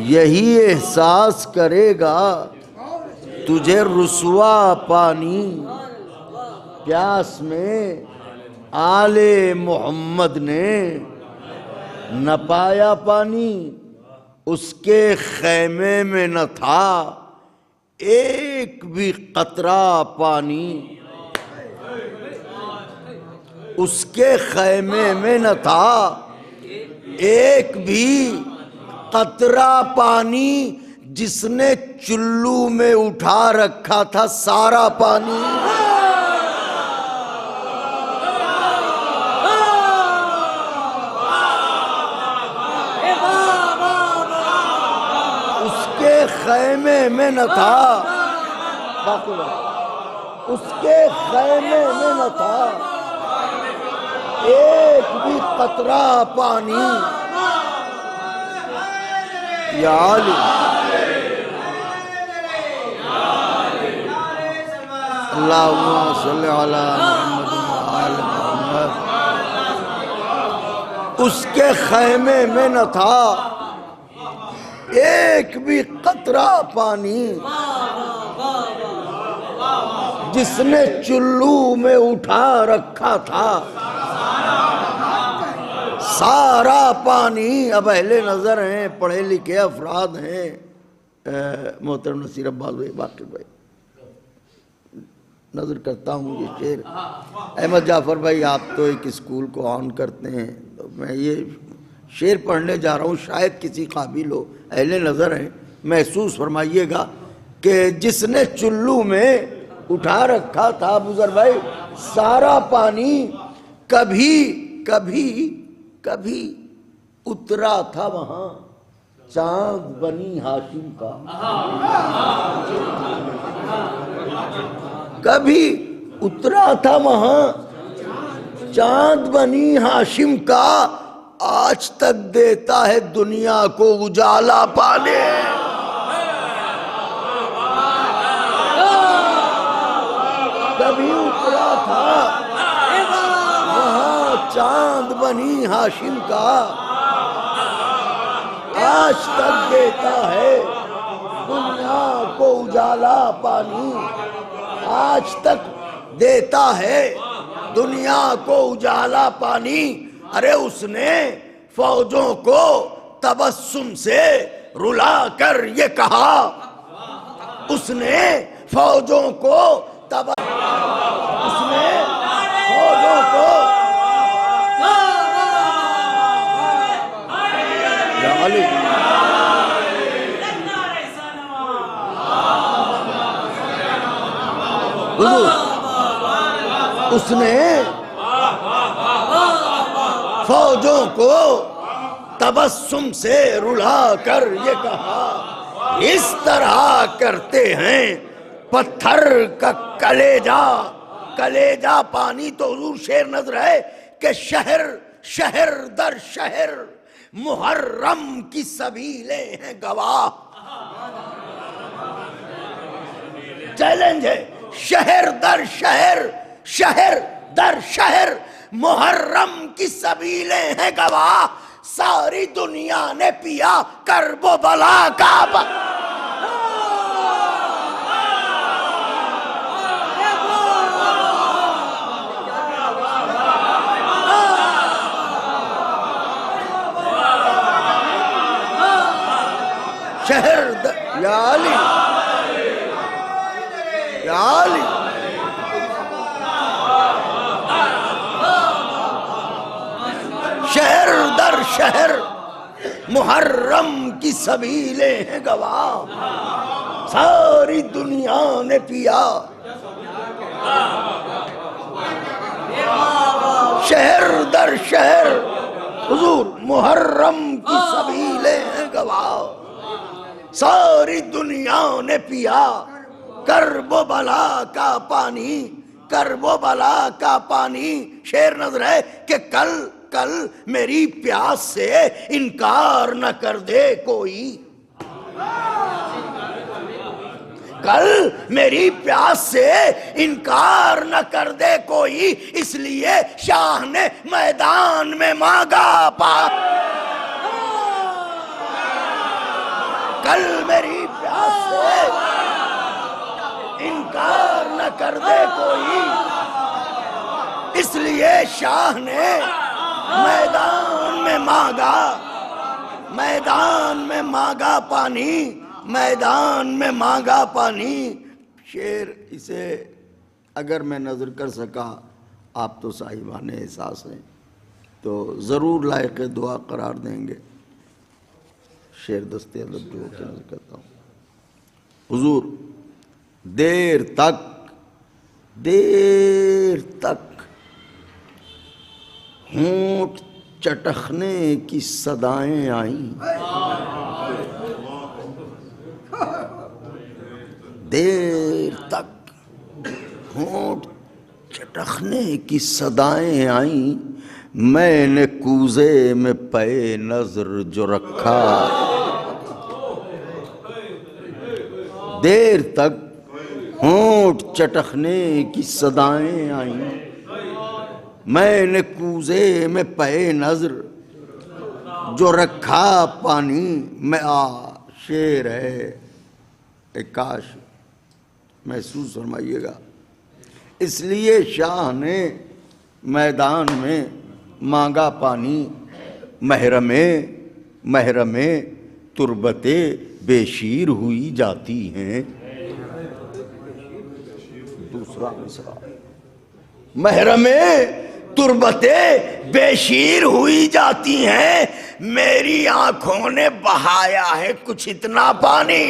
یہی احساس کرے گا تجھے رسوا پانی، پیاس میں آل محمد نے نہ پایا پانی۔ اس کے خیمے میں نہ تھا ایک بھی قطرہ پانی، اس کے خیمے میں نہ تھا ایک بھی قطرہ پانی، جس نے چلو میں اٹھا رکھا تھا سارا پانی۔ اس کے خیمے میں نہ تھا، اس کے خیمے میں نہ تھا ایک بھی قطرہ پانی۔ یا علی اللہم صلی علی محمد وآل محمد۔ اس کے خیمے میں نہ تھا ایک بھی قطرہ پانی، جس نے چلو میں اٹھا رکھا تھا سارا پانی۔ اب اہل نظر ہیں، پڑھے لکھے افراد ہیں، محترم نصیر عباس بھائی، باقی بھائی، نظر کرتا ہوں یہ شعر۔ احمد جعفر بھائی، آپ تو ایک اسکول کو آن کرتے ہیں، تو میں یہ شعر پڑھنے جا رہا ہوں، شاید کسی قابل ہو، اہل نظر ہیں، محسوس فرمائیے گا کہ جس نے چلو میں اٹھا رکھا تھا بزرگ بھائی سارا پانی، کبھی کبھی کبھی اترا تھا وہاں چاند بنی ہاشم کا، کبھی اترا تھا وہاں چاند بنی ہاشم کا، آج تک دیتا ہے دنیا کو اجالا پانے۔ کبھی اترا تھا وہاں چاند بنی ہاشم کا، آج تک دیتا ہے دنیا کو اجالا پانی، آج تک دیتا ہے دنیا کو اجالا پانی۔ ارے اس نے فوجوں کو تبسم سے رلا کر یہ کہا، اس نے فوجوں کو اس نے فوجوں کو علی حضور اس نے فوجوں کو تبسم سے رلا کر یہ کہا اس طرح کرتے ہیں پتھر کا کلیجہ پانی. تو حضور شعر نظر ہے کہ شہر در شہر محرم کی سبیلیں ہیں گواہ. چیلنج ہے شہر در شہر محرم کی سبیلیں ہیں گواہ. ساری دنیا نے پیا کرب و بلا کا یا علی یا علی شہر در شہر محرم کی سبیلیں ہیں گواہ. ساری دنیا نے پیا شہر در شہر حضور محرم کی سبیلیں ہیں گواہ. ساری دنیا نے پیا کرب و بلا کا پانی. شعر نظر ہے کہ کل میری پیاس سے انکار نہ کر دے کوئی. کل میری پیاس سے انکار نہ کر دے کوئی. اس لیے شاہ نے میدان میں مانگا کل میری پیاس سے انکار نہ کر دے کوئی. اس لیے شاہ نے میدان میں مانگا پانی. شعر اسے اگر میں نظر کر سکا، آپ تو صاحبان احساس ہیں تو ضرور لائق دعا قرار دیں گے. شعر دستے ادب جو ہوتے نظر کرتا ہوں. حضور دیر تک ہونٹ چٹخنے کی صدائیں آئیں. دیر تک ہونٹ چٹخنے کی صدائیں آئیں. میں نے کوزے میں پے نظر جو رکھا. دیر تک ہونٹ چٹخنے کی صدائیں آئیں. میں نے کوزے میں پے نظر جو رکھا پانی. میں شعر ہے ایک کاش محسوس فرمائیے گا. اس لیے شاہ نے میدان میں مانگا پانی. محرم تربتیں بے شیر ہوئی جاتی ہیں. دوسرا مصرع محرم تربتیں بے شیر ہوئی جاتی ہیں. میری آنکھوں نے بہایا ہے کچھ اتنا پانی.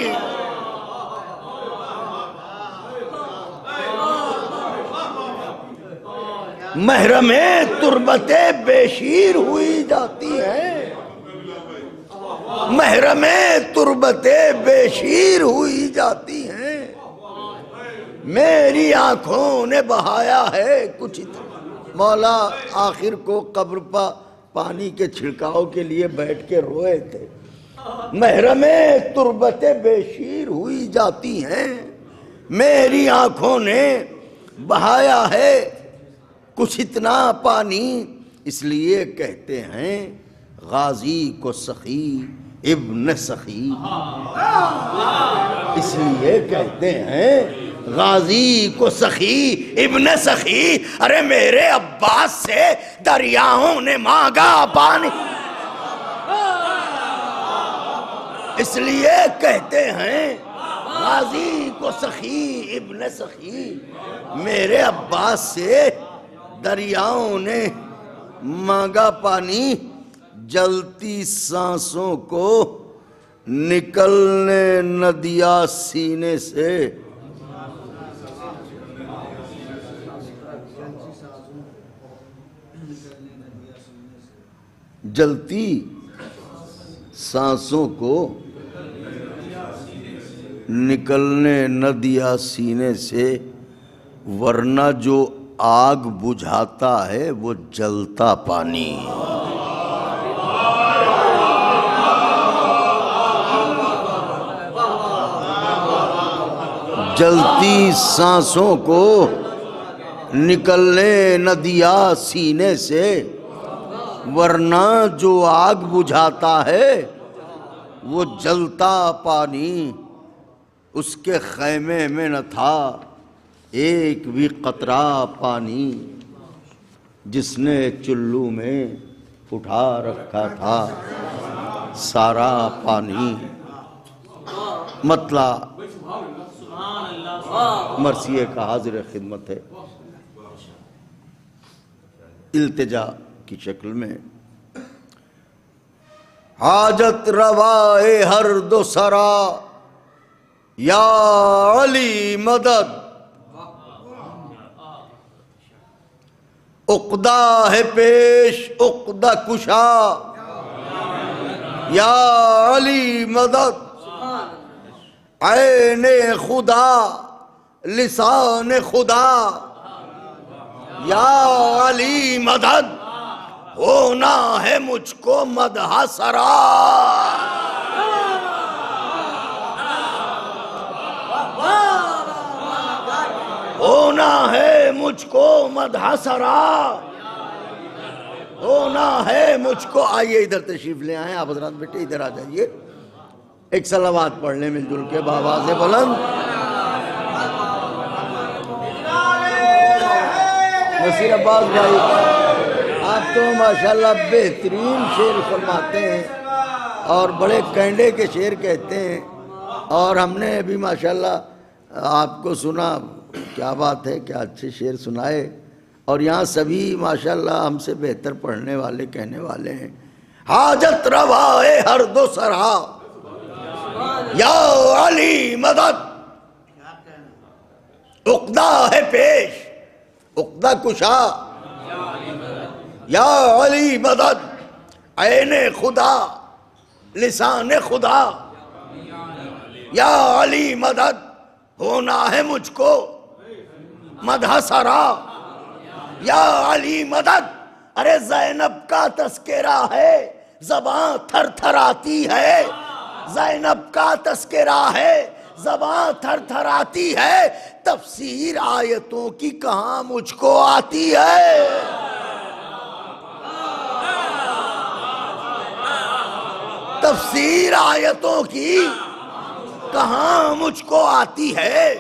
محرم تربتیں بے شیر ہوئی جاتی ہیں. محرم تربتیں بے شیر ہوئی جاتی ہیں. میری آنکھوں نے بہایا ہے کچھ اتنا. مولا آخر کو قبر پا پانی کے چھڑکاؤ کے لیے بیٹھ کے روئے تھے. محرم تربتیں بے شیر ہوئی جاتی ہیں. میری آنکھوں نے بہایا ہے کچھ اتنا پانی. اس لیے کہتے ہیں غازی کو سخی ابن سخی. اس لیے کہتے ہیں غازی کو سخی ابن سخی. ارے میرے عباس سے دریاؤں نے مانگا پانی. اس لیے کہتے ہیں غازی کو سخی ابن سخی. میرے عباس سے دریاؤں نے مانگا پانی. جلتی سانسوں کو نکلنے نہ دیا سینے سے. جلتی سانسوں کو نکلنے نہ دیا سینے سے، ورنہ جو آگ بجھاتا ہے وہ جلتا پانی. جلتی سانسوں کو نکلنے نہ دیا سینے سے، ورنہ جو آگ بجھاتا ہے وہ جلتا پانی. اس کے خیمے میں نہ تھا ایک بھی قطرہ پانی، جس نے چلو میں اٹھا رکھا تھا سارا پانی. مطلب مرثیے کا حاضر خدمت ہے، التجا کی شکل میں. حاجت روائے ہر دو سرا یا علی مدد، عقدہ ہے پیش عقدہ کشا یا علی مدد. عین خدا لسان خدا یا علی مدد، ہونا ہے مجھ کو مدح سرا. ہونا ہے مجھ کو مدح سرا، ہونا ہے مجھ کو. آئیے ادھر تشریف لے آئیں آپ حضرات، بیٹے ادھر آ جائیے. ایک صلوات پڑھ لیں مل جل کے بآواز بلند. نصیر عباس بھائی، آپ تو ماشاءاللہ بہترین شعر فرماتے ہیں اور بڑے کینڈے کے شعر کہتے ہیں، اور ہم نے ابھی ماشاءاللہ آپ کو سنا. کیا بات ہے، کیا اچھے شعر سنائے. اور یہاں سبھی ماشاءاللہ ہم سے بہتر پڑھنے والے کہنے والے ہیں. حاجت روائے ہر دو سرا یا علی مدد، عقدہ ہے پیش عقدہ کشا یا علی مدد. عین خدا لسان خدا یا علی مدد، ہونا ہے مجھ کو مدح سرا یا علی مدد. ارے زینب کا تذکرہ ہے زباں تھر تھر آتی ہے، زینب کا تذکرہ ہے زباں تھر تھر آتی ہے. تفسیر آیتوں کی کہاں مجھ کو آتی ہے. تفسیر آیتوں کی کہاں مجھ کو آتی ہے.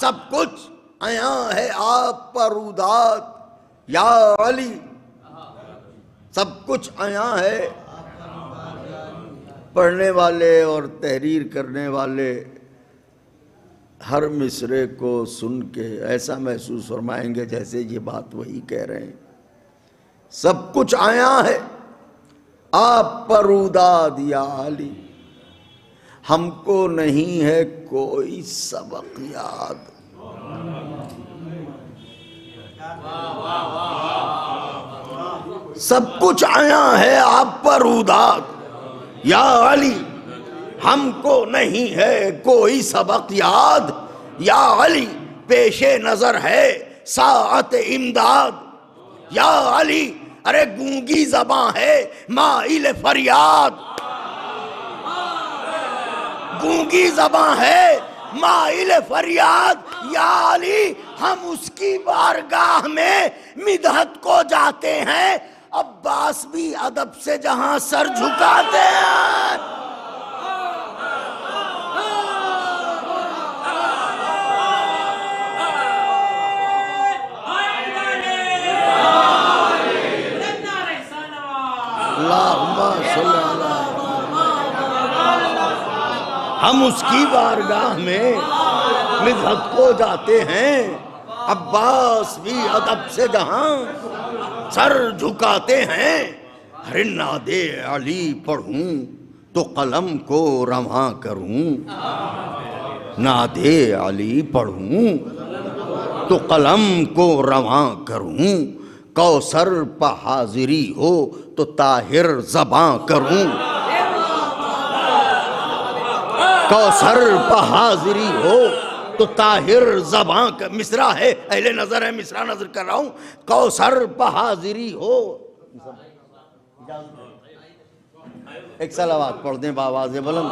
سب کچھ عیاں ہے آپ پر روداد یا علی، سب کچھ عیاں ہے. پڑھنے والے اور تحریر کرنے والے ہر مصرے کو سن کے ایسا محسوس فرمائیں گے جیسے یہ بات وہی کہہ رہے ہیں. سب کچھ عیاں ہے آپ پر روداد یا علی، ہم کو نہیں ہے کوئی سبق یاد. سب کچھ عیاں ہے آپ پر روداد یا علی، ہم کو نہیں ہے کوئی سبق یاد. یا علی پیش نظر ہے ساعت امداد یا علی. ارے گونگی زباں ہے مائل فریاد، گونگی زباں ہے مائل فریاد. یا علی ہم اس کی بارگاہ میں مدحت کو جاتے ہیں، عباس بھی ادب سے جہاں سر جھکاتے ہیں. ہم اس کی بارگاہ میں مدحت کو جاتے ہیں، عباس بھی ادب سے جہاں سر جھکاتے ہیں. ارے نادے علی پڑھوں تو قلم کو رواں کروں، نادے علی پڑھوں تو قلم کو رواں کروں، کوثر پہ حاضری ہو تو طاہر زباں کروں، کوثر پہ حاضری ہو تو طاہر زباں کا مصرع ہے، اہل نظر ہے، مصرع نظر کر رہا ہوں، کوثر پہ حاضری ہو۔ ایک صلوات پڑھ دیں بآواز بلند۔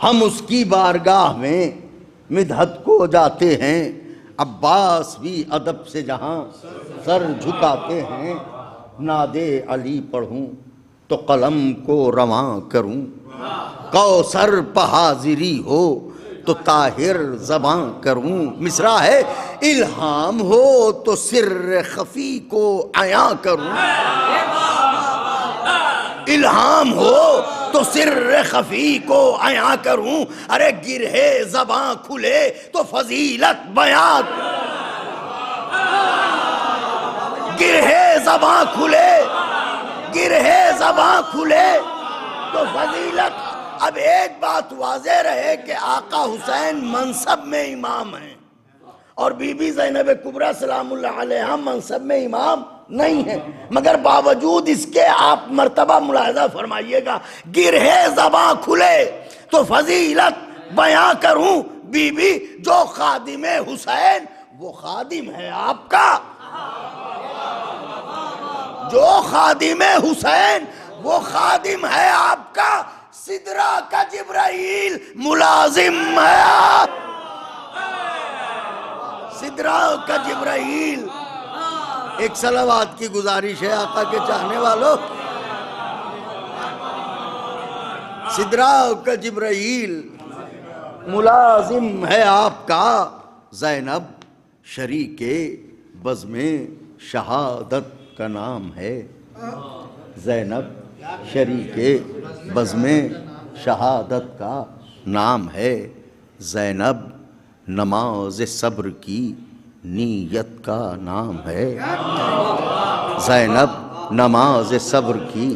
ہم اس کی بارگاہ میں مدحت کو جاتے ہیں، عباس بھی ادب سے جہاں سر جھکاتے ہیں، نادے علی پڑھوں تو قلم کو رواں کروں، کوثر پہ حاضری ہو تو طاہر زباں کروں۔ مصرع ہے، الہام ہو تو سر خفی کو عیاں کروں، الہام ہو تو سر خفی کو عیاں کروں، ارے گرہے زباں کھلے تو فضیلت بیاں، گرہے زباں کھلے، گرہے زباں کھلے تو فضیلت۔ اب ایک بات واضح رہے کہ آقا حسین منصب میں امام ہیں اور بی بی زینب کبریٰ سلام اللہ علیہا منصب میں امام نہیں ہیں، مگر باوجود اس کے آپ مرتبہ ملاحظہ فرمائیے گا، گرہے زباں کھلے تو فضیلت بیاں کروں، بی بی جو خادم حسین وہ خادم ہے آپ کا، جو خادم حسین وہ خادم ہے آپ کا، سدرہ کا جبرائیل ملازم ہے، سدرہ کا جبرائیل۔ ایک صلوات کی گزارش ہے آقا کے چاہنے والوں، سدرہ کا جبرائیل ملازم ہے آپ کا، زینب شریک بزم شہادت کا نام ہے، زینب شریک بزم شہادت کا نام ہے، زینب نماز صبر کی نیت کا نام ہے، زینب نماز صبر کی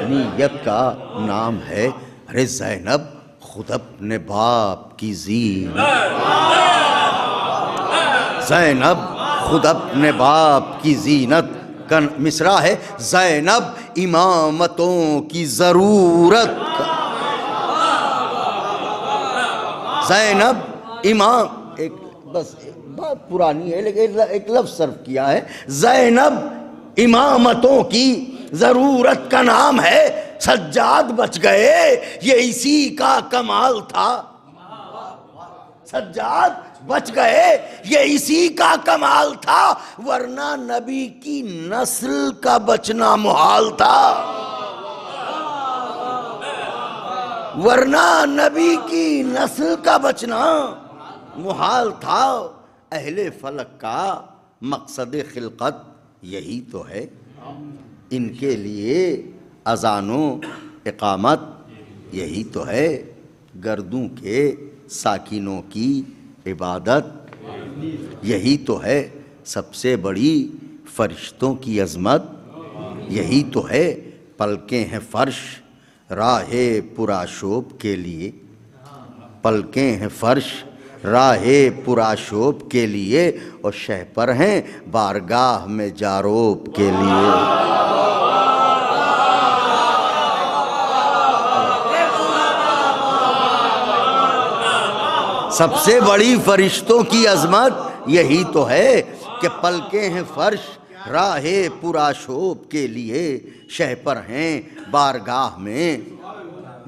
نیت کا نام ہے، ارے زینب خود اپنے باپ کی زینت، زینب خود اپنے باپ کی زینت کا مصرع ہے، زینب امامتوں کی ضرورت کا، زینب امام، ایک بس بات پرانی ہے لیکن ایک لفظ صرف کیا ہے، زینب امامتوں کی ضرورت کا نام ہے، سجاد بچ گئے یہ اسی کا کمال تھا، سجاد بچ گئے یہ اسی کا کمال تھا، ورنہ نبی کی نسل کا بچنا محال تھا، ورنہ نبی کی نسل کا بچنا محال تھا۔ اہل فلک کا مقصد خلقت یہی تو ہے، ان کے لیے اذان و اقامت یہی تو ہے، گردوں کے ساکنوں کی عبادت یہی تو ہے، سب سے بڑی فرشتوں کی عظمت یہی تو ہے، پلکیں ہیں فرش راہ پرآشوب کے لیے، پلکیں ہیں فرش راہ پرآشوب کے لیے، اور شہپر ہیں بارگاہ میں جاروب کے لیے۔ سب سے بڑی فرشتوں کی عظمت یہی تو ہے کہ پلکیں ہیں فرش راہ پرآشوب کے لیے، شہپر ہیں بارگاہ میں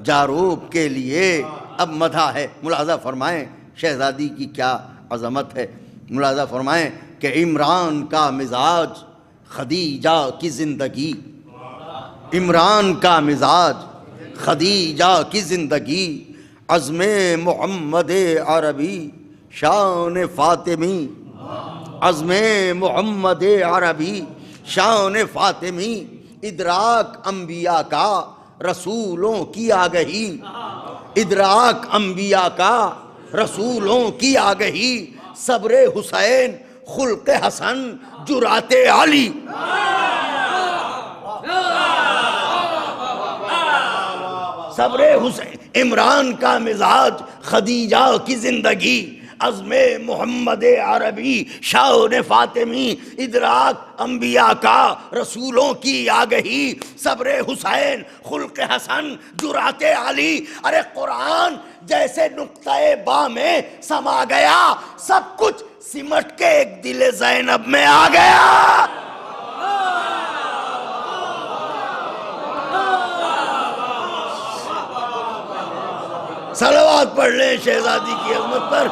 جاروب کے لیے۔ اب مدح ہے، ملاحظہ فرمائیں شہزادی کی کیا عظمت ہے، ملاحظہ فرمائیں کہ عمران کا مزاج خدیجہ کی زندگی، عمران کا مزاج خدیجہ کی زندگی، عزم محمد عربی شان فاطمی، عزم محمد عربی شان فاطمی، ادراک انبیاء کا رسولوں کی آگہی، ادراک انبیاء کا رسولوں کی آگہی، صبر حسین خلق حسن جرات علی. صبر حسین عمران کا مزاج خدیجہ کی زندگی عزم محمد عربی شاہن فاطمی ادراک انبیاء کا رسولوں کی آگہی صبر حسین خلق حسن جرات علی. ارے قرآن جیسے نقطہ با میں سما گیا سب کچھ سمٹ کے ایک دل زینب میں آ گیا. صلوات پڑھ لیں شہزادی کی عظمت پر.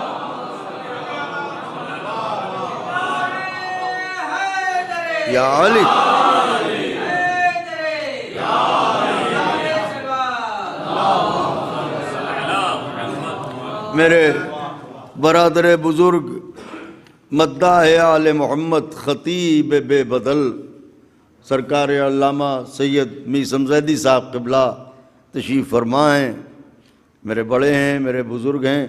یا علی میرے برادر بزرگ مداح آل محمد خطیب بے بدل سرکار علامہ سید می سمزیدی صاحب قبلہ تشریف فرمائیں. میرے بڑے ہیں، میرے بزرگ ہیں،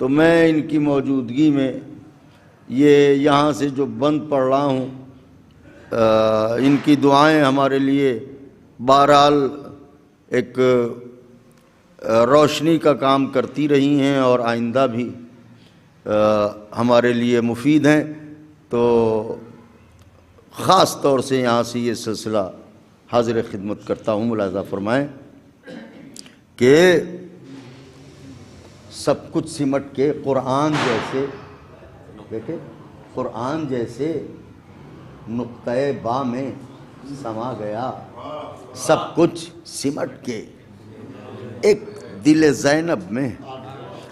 تو میں ان کی موجودگی میں یہ یہاں سے جو بند پڑھ رہا ہوں، ان کی دعائیں ہمارے لیے بہرحال ایک روشنی کا کام کرتی رہی ہیں اور آئندہ بھی ہمارے لیے مفید ہیں. تو خاص طور سے یہاں سے یہ سلسلہ حاضر خدمت کرتا ہوں. ملاحظہ فرمائیں کہ سب کچھ سمٹ کے قرآن جیسے دیکھیں قرآن جیسے نقطہ با میں سما گیا سب کچھ سمٹ کے ایک دل زینب میں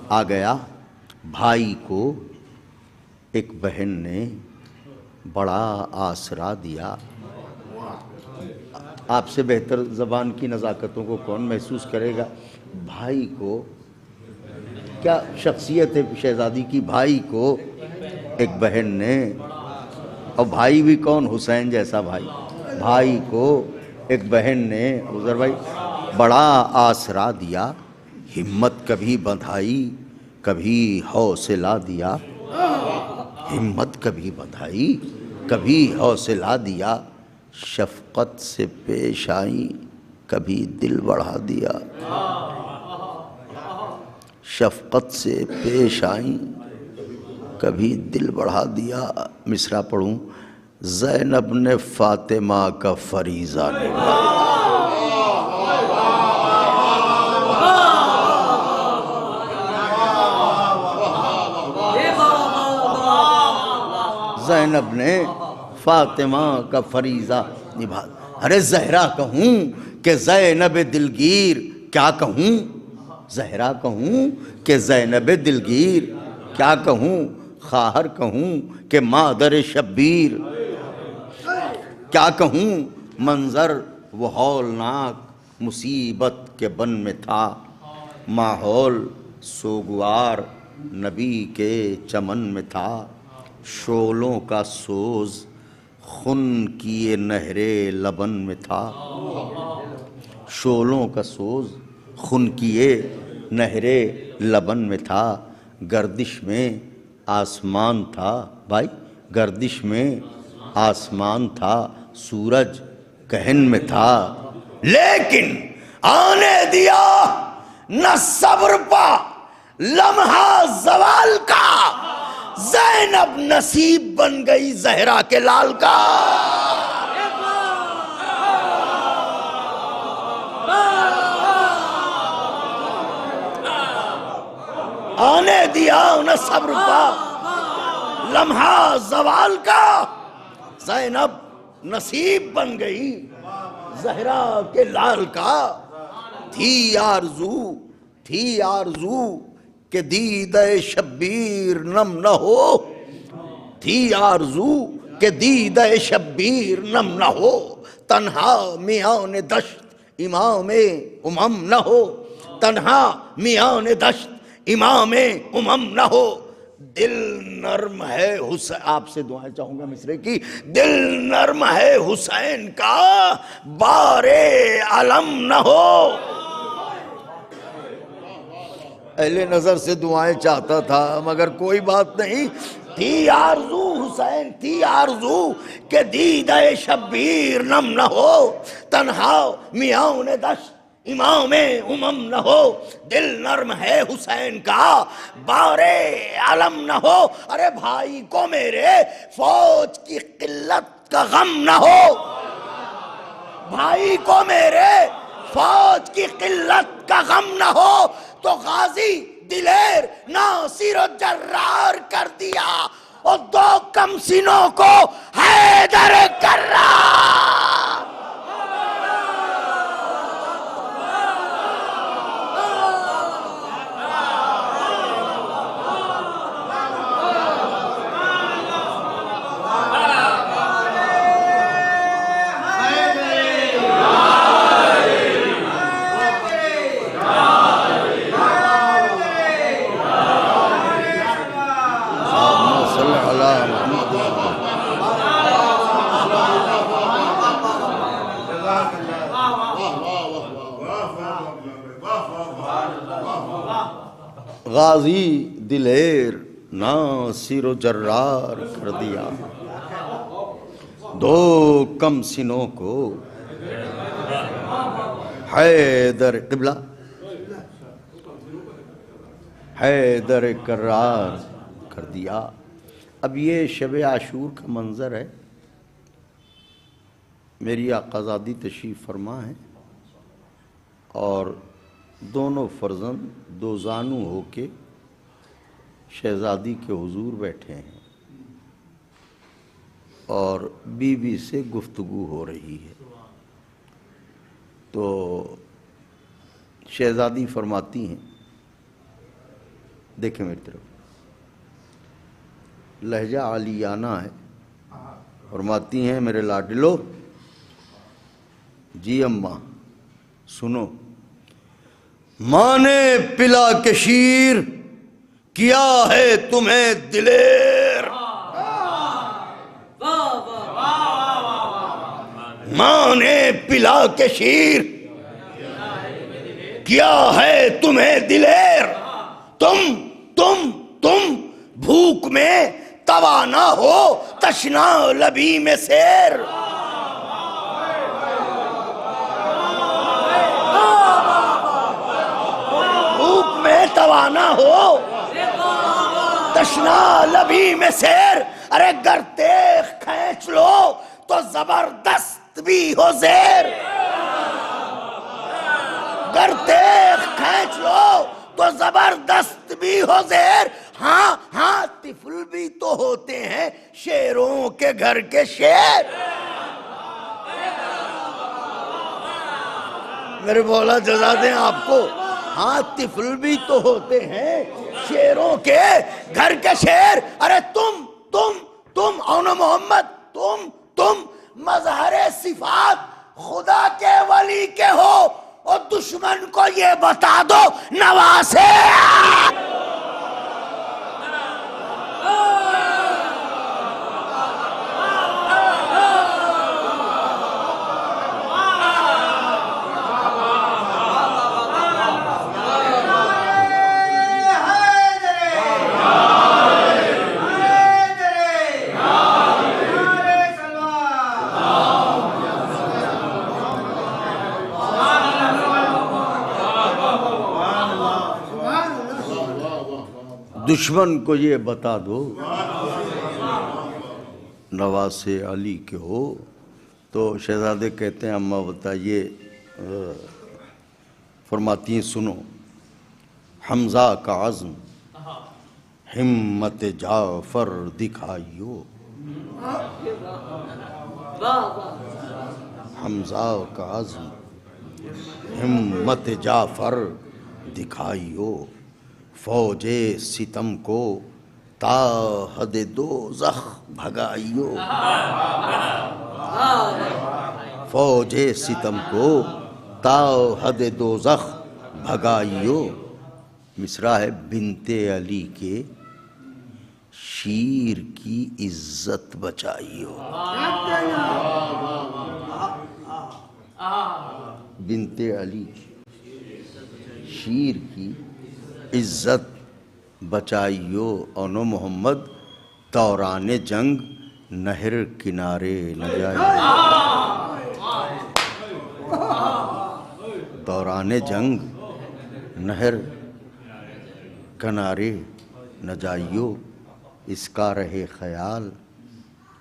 آ گیا. بھائی کو ایک بہن نے بڑا آسرا دیا. آپ سے بہتر زبان کی نزاکتوں کو کون محسوس کرے گا؟ بھائی کو کیا شخصیت ہے شہزادی کی، بھائی کو ایک بہن نے، اور بھائی بھی کون، حسین جیسا بھائی، بھائی کو ایک بہن نے عذر بھائی بڑا آسرا دیا. ہمت کبھی بندھائی کبھی حوصلہ دیا، ہمت کبھی بندھائی کبھی حوصلہ دیا. شفقت سے پیش آئی کبھی دل بڑھا دیا، شفقت سے پیش آئیں کبھی دل بڑھا دیا. مصرع پڑھوں. زینب نے فاطمہ کا فریضہ نبھایا. زینب نے فاطمہ کا فریضہ نبھایا. ارے زہرا کہوں کہ زینب دلگیر کیا کہوں، زہرا کہوں کہ زینب دلگیر کیا کہوں، خواہر کہوں کہ مادر شبیر کیا کہوں. منظر وہ ہولناک مصیبت کے بن میں تھا، ماحول سوگوار نبی کے چمن میں تھا. شعلوں کا سوز خون کیے نہرے لبن میں تھا، شعلوں کا سوز خون کیے نہرے لبن میں تھا. گردش میں آسمان تھا بھائی، گردش میں آسمان تھا، سورج کہن میں تھا، لیکن آنے دیا نہ صبر پا لمحہ زوال کا. زینب نصیب بن گئی زہرا کے لال کا. آنے دیا نہ صبر پا لمحہ زوال کا. زینب نصیب بن گئی زہرا کے لال کا. تھی آرزو کہ دیدہ شبیر نم نہ ہو، تھی آرزو کہ دیدہ شبیر نم نہ ہو. تنہا میان دشت امام امم نہ ہو، تنہا میان دشت امام امم نہ ہو. دل نرم ہے حسین، آپ سے دعائیں چاہوں گا مصرے کی. دل نرم ہے حسین کا بارے علم نہ ہو. اہل نظر سے دعائیں چاہتا تھا مگر کوئی بات نہیں. تھی آرزو حسین تھی آرزو کہ دیدہ شبیر نم نہ ہو, تنہا میاؤں نے دشت امام امم نہ ہو. دل نرم ہے حسین کا بارے علم نہ ہو. ارے بھائی کو میرے فوج کی قلت کا غم نہ ہو. بھائی کو میرے فوج کی قلت کا غم نہ ہو. تو غازی دلیر ناصر و جرار کر دیا اور 2 کم سینوں کو حیدر کرار. غازی دلیر ناصر و جرار کر دیا 2 کم سینوں کو حیدر قبلہ حیدر کرار کر دیا. اب یہ شب عاشور کا منظر ہے. میری آقازادی تشریف فرما ہے اور دونوں فرزند 2 زانو ہو کے شہزادی کے حضور بیٹھے ہیں اور بی بی سے گفتگو ہو رہی ہے. تو شہزادی فرماتی ہیں, دیکھیں میری طرف, لہجہ عالیانہ ہے. فرماتی ہیں میرے لاڈلو, جی اماں سنو, ماں نے پلا کے شیر کیا ہے تمہیں دلیر. ماں نے پلا کے شیر کیا ہے تمہیں دلیر. تم بھوک میں توانا ہو تشنا لبی میں سیر. بھوک میں توانا ہو تشنا لبی میں سیر. ارے گر تیغ کھینچ لو تو زبردست بھی ہو زیر. گر تیغ کھینچ لو تو زبردست بھی ہو زیر. ہاں طفل بھی تو ہوتے ہیں شیروں کے گھر کے شیر. میرے مولا جزا دیں آپ کو. ہاں طفل بھی تو ہوتے ہیں شیروں کے گھر کے شیر. ارے تم اون محمد تم مظہر صفات خدا کے ولی کے ہو اور دشمن کو یہ بتا دو نواسے. دشمن کو یہ بتا دو نواسے علی کے ہو. تو شہزادے کہتے ہیں اماں بتائیے. فرماتی ہیں سنو, حمزہ کا عزم ہمت جعفر دکھائیو. حمزہ کا عزم ہمت جعفر دکھائیو. فوج ستم کو تا حد دوزخ بھگائیو. فوج ستم کو تا حد دوزخ بھگائیو. مصرع ہے بنت علی کے شیر کی عزت بچائیو. بنت علی شیر کی عزت بچائیو اونو محمد دوران جنگ نہر کنارے نہ جائیو دوران جنگ نہر کنارے نہ جائیو اس کا رہے خیال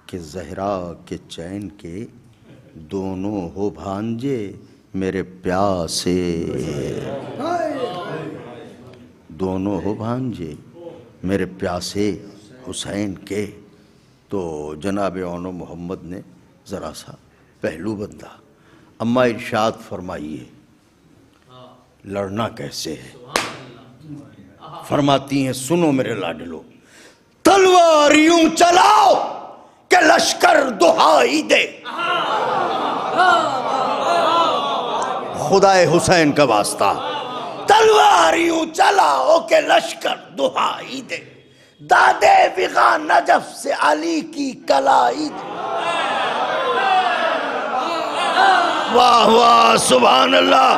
کہ زہرا کے چین کے دونوں ہو بھانجے میرے پیاسے دونوں ہو بھانجے میرے پیاسے حسین کے. تو جناب اونو محمد نے ذرا سا پہلو بندہ. اماں ارشاد فرمائیے لڑنا کیسے ہے. فرماتی ہیں سنو میرے لاڈلو تلوار یوں چلاؤ کہ لشکر دہائی دے. خدا حسین کا واسطہ تلوار یوں چلاؤ کہ لشکر دہائی دے دادے وغا نجف سے علی کی کلائی دے. واہ واہ سبحان اللہ.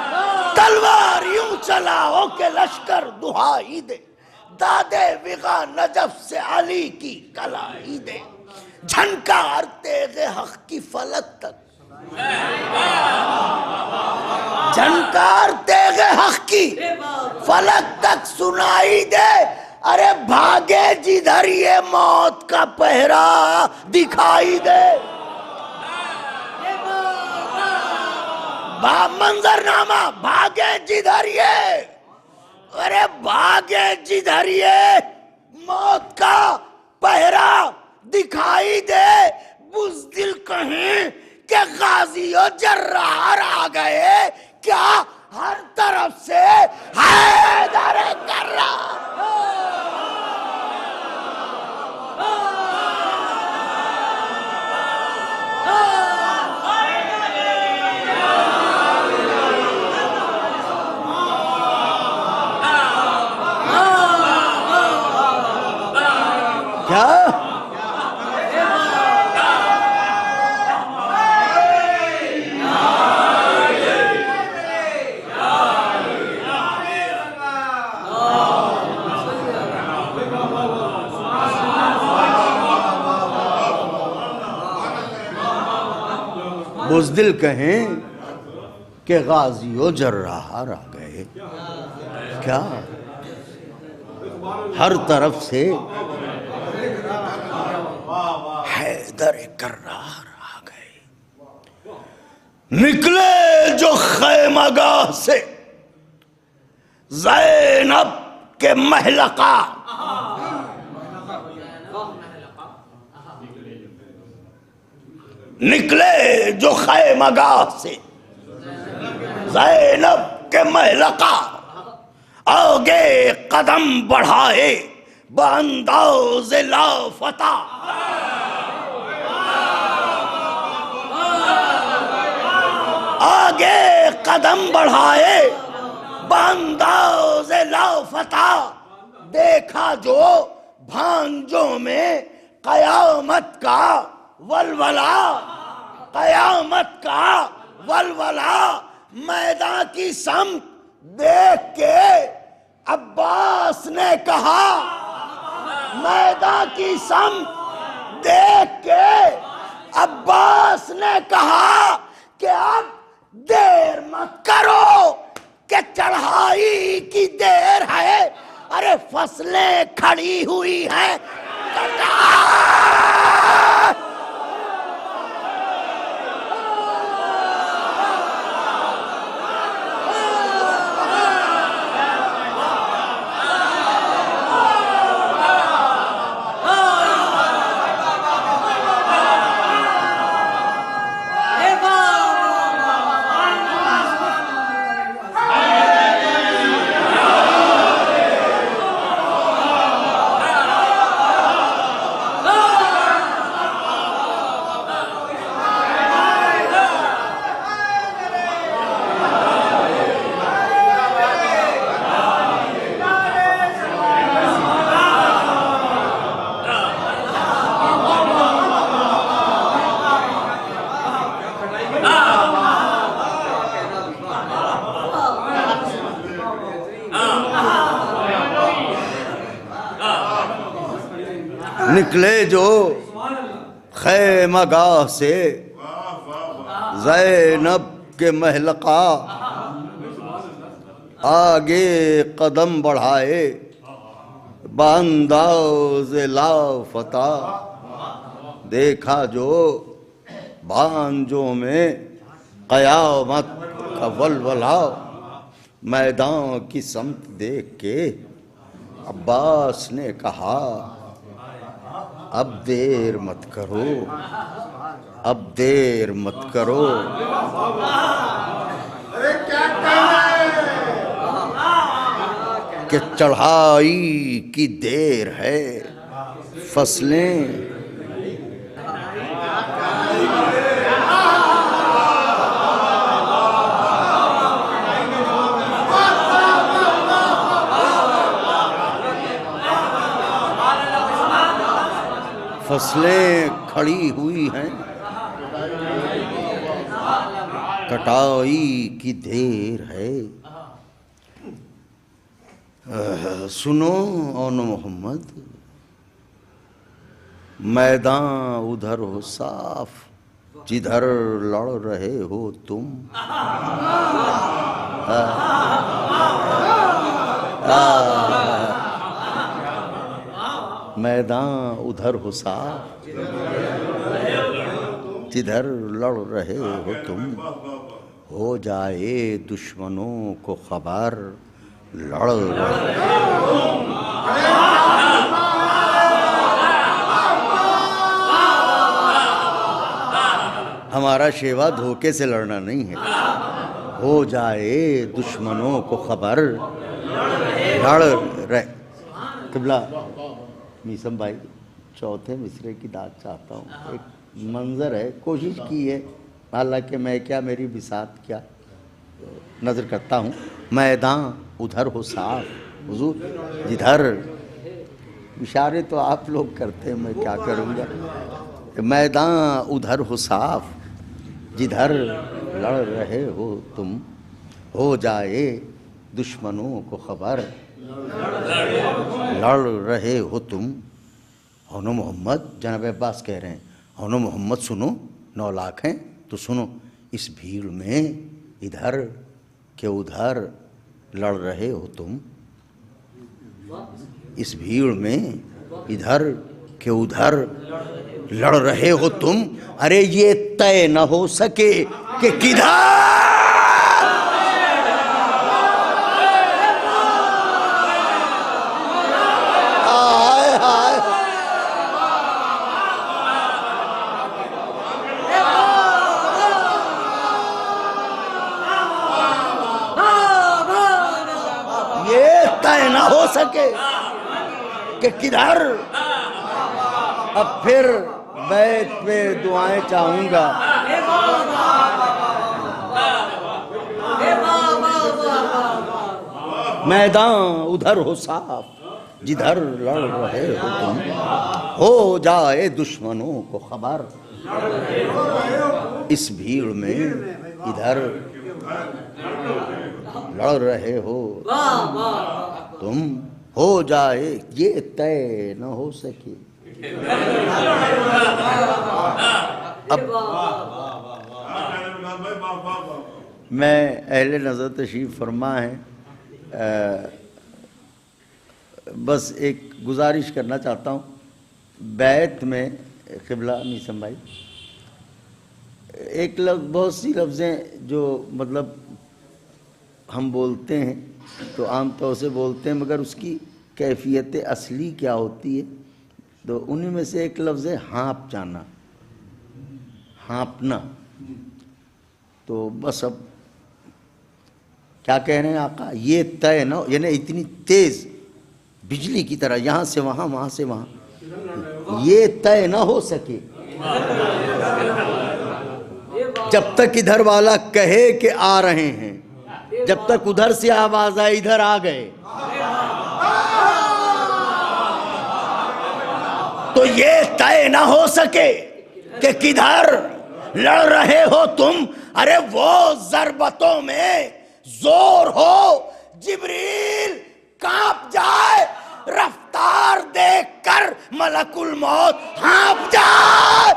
تلوار یوں چلاؤ کہ لشکر دہائی دے دادے وغا نجف سے علی کی کلائی دے جھنکار تیغ حق کی فلک تک جھنکار تیغ حق کی فلک تک سنائی دے. ارے بھاگے جدھر یہ موت کا پہرا دکھائی دے. منظرنامہ بھاگے جدھر یہ ارے بھاگے جدھر یہ موت کا پہرا دکھائی دے. بزدل کہیں کہ غازی و جرار آ گئے کیا ہر طرف سے حیدر کرار. کیا بزدل کہیں کہ غازی و جرار آ گئے کیا ہر طرف سے حیدر کرار آ گئے. نکلے جو خیمہ گاہ سے زینب کے محلقہ نکلے جو خیمہ گاہ سے زینب کے محلقہ آگے قدم بڑھائے بانداز لافتہ آگے قدم بڑھائے بانداز لافتہ. دیکھا جو بھانجوں میں قیامت کا ولولہ قیامت کا ولولہ. میدان کی سمت دیکھ کے عباس نے کہا میدان کی سمت دیکھ کے عباس نے کہا کہ اب دیر مت کرو کہ چڑھائی کی دیر ہے. ارے فصلیں کھڑی ہوئی ہیں نکلے جو خیمہ گاہ سے زینب کے محلقہ، آگے قدم بڑھائے بانداز لافتہ، دیکھا جو بانجوں میں قیامت کا ولولہ، میدان کی سمت دیکھ کے عباس نے کہا اب دیر مت کرو، اب دیر مت کرو، کہ چڑھائی کی دیر ہے، فصلیں فصلیں کھڑی ہوئی ہیں، کٹائی کی دیر ہے۔ سنو اون محمد، میدان ادھر ہو صاف جدھر لڑ رہے ہو تم، میدان ادھر ہو صاف جدھر لڑ رہے ہو تم، ہو جائے دشمنوں کو خبر لڑ رہے ہمارا شیوا دھوکے سے لڑنا نہیں ہے، ہو جائے دشمنوں کو خبر لڑ رہے۔ قبلہ میسم بھائی چوتھے مصرے کی داد چاہتا ہوں، ایک منظر ہے، کوشش کی ہے، حالانکہ میں کیا میری بساط کیا، نظر کرتا ہوں میدان ادھر ہو صاف، حضور جدھر، اشارے تو آپ لوگ کرتے ہیں، میں کیا کروں گا، میدان ادھر ہو صاف جدھر لڑ رہے ہو تم، ہو جائے دشمنوں کو خبر لڑ رہے ہو تم۔ ہونو محمد، جناب عباس کہہ رہے ہیں، ہونو محمد سنو، 9 لاکھ ہیں تو سنو، اس بھیڑ میں ادھر کہ ادھر لڑ رہے ہو تم، اس بھیڑ میں ادھر کہ ادھر لڑ رہے ہو تم، ارے یہ طے نہ ہو سکے کہ کدھر طے نہ ہو سکے کہ کدھر، اب پھر بیت پہ دعائیں چاہوں گا، میدان ادھر ہو صاف جدھر لڑ رہے ہو تم، ہو جائے دشمنوں کو خبر، اس بھیڑ میں ادھر لڑ رہے ہو تم، ہو جائے یہ طے نہ ہو سکے۔ اب میں اہل نظر تشریف فرما ہے، بس ایک گزارش کرنا چاہتا ہوں، بیت میں قبلہ میسم بھائی ایک لفظ، بہت سی لفظیں جو مطلب ہم بولتے ہیں تو عام طور سے بولتے ہیں، مگر اس کی کیفیت اصلی کیا ہوتی ہے، تو انہی میں سے ایک لفظ ہے ہانپ جانا، ہانپنا۔ تو بس اب کیا کہہ رہے ہیں آقا، یہ طے نہ، یعنی اتنی تیز بجلی کی طرح یہاں سے وہاں، وہاں سے وہاں، یہ طے نہ ہو سکے جب تک ادھر والا کہے کہ آ رہے ہیں، جب تک ادھر سے آواز آئے ادھر آ گئے، تو یہ طے نہ ہو سکے کہ کدھر لڑ رہے ہو تم، ارے وہ ضربتوں میں زور ہو جبریل کانپ جائے، رفتار دیکھ کر ملک الموت ہانپ جائے.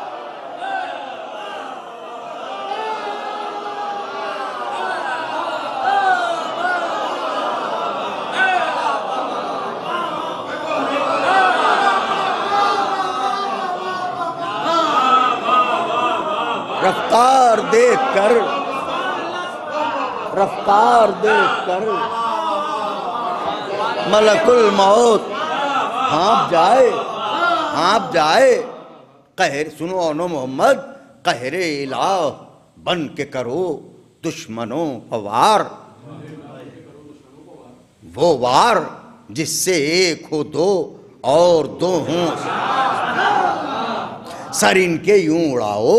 رفتار دیکھ کر ملک الموت ہانپ جائے. قہر سنو اونو محمد، قہر الہ بن کے کرو دشمنوں پوار، وہ وار جس سے ایک ہو دو اور دو ہوں، سر ان کے یوں اڑاؤ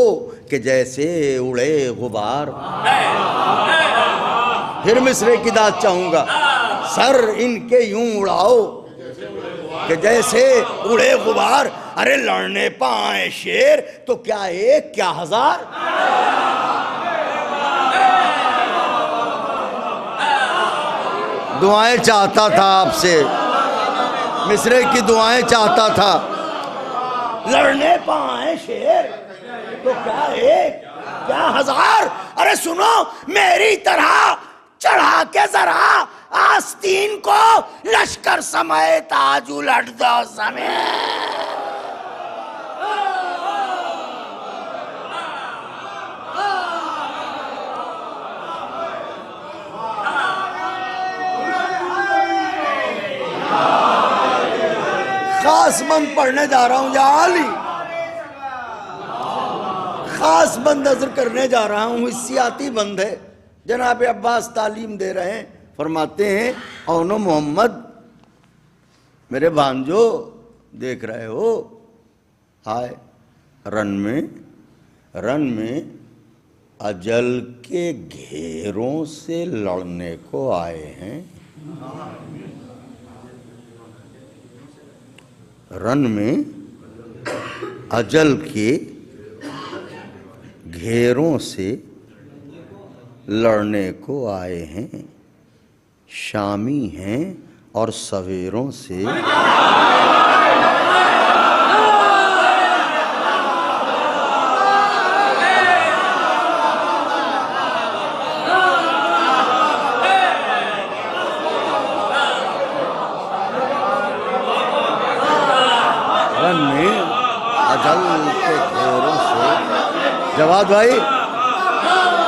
کہ جیسے اڑے غبار. پھر مصرے کی داد چاہوں گا. سر ان کے یوں اڑاؤ کہ جیسے اڑے غبار. ارے لڑنے پائیں شیر تو کیا ایک کیا ہزار. دعائیں چاہتا تھا آپ سے، مصرے کی دعائیں چاہتا تھا. لڑنے پائیں شیر تو کیا ایک کیا ہزار. ارے سنو میری طرح چڑھا کے ذرا آستین کو، لشکر سمیت آج الٹ دو زمین. خاص بند پڑھنے جا رہا ہوں یا علی، خاص بند نظر کرنے جا رہا ہوں. حسیاتی بند ہے. جناب عباس تعلیم دے رہے ہیں، فرماتے ہیں اونو محمد میرے بھانجو دیکھ رہے ہو، ہائے رن میں اجل کے گھیروں سے لڑنے کو آئے ہیں. رن میں اجل کے گھیروں سے لڑنے کو آئے ہیں. شامی ہیں اور سویروں سے رن میں اجل کے گھیروں سے. جواد بھائی،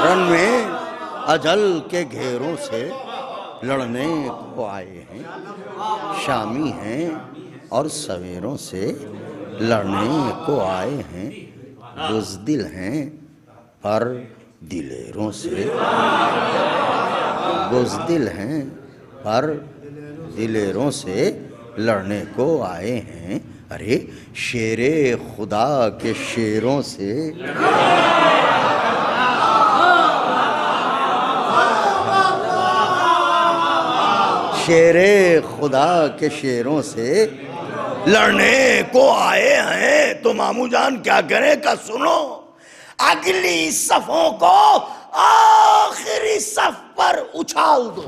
رن میں اجل کے گھیروں سے لڑنے کو آئے ہیں. شامی ہیں اور سویروں سے لڑنے کو آئے ہیں. بزدل ہیں پر دلیروں سے، بزدل ہیں پر دلیروں سے لڑنے کو آئے ہیں. ارے شیر خدا کے شیروں سے شیر خدا کے شیروں سے لڑنے کو آئے ہیں. تو مامو جان کیا کریں کا سنو، اگلی صفوں کو آخری صف پر اچھال دو.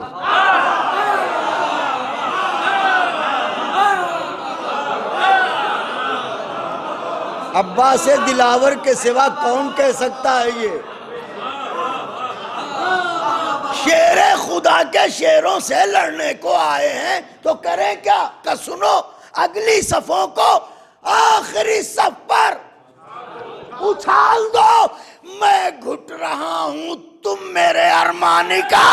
عباس دلاور کے سوا کون کہہ سکتا ہے یہ؟ شیر خدا کے شیروں سے لڑنے کو آئے ہیں تو کریں کیا کہ سنو، اگلی صفوں کو آخری صف پر اچھال دو. میں گھٹ رہا ہوں تم میرے ارمانی کا.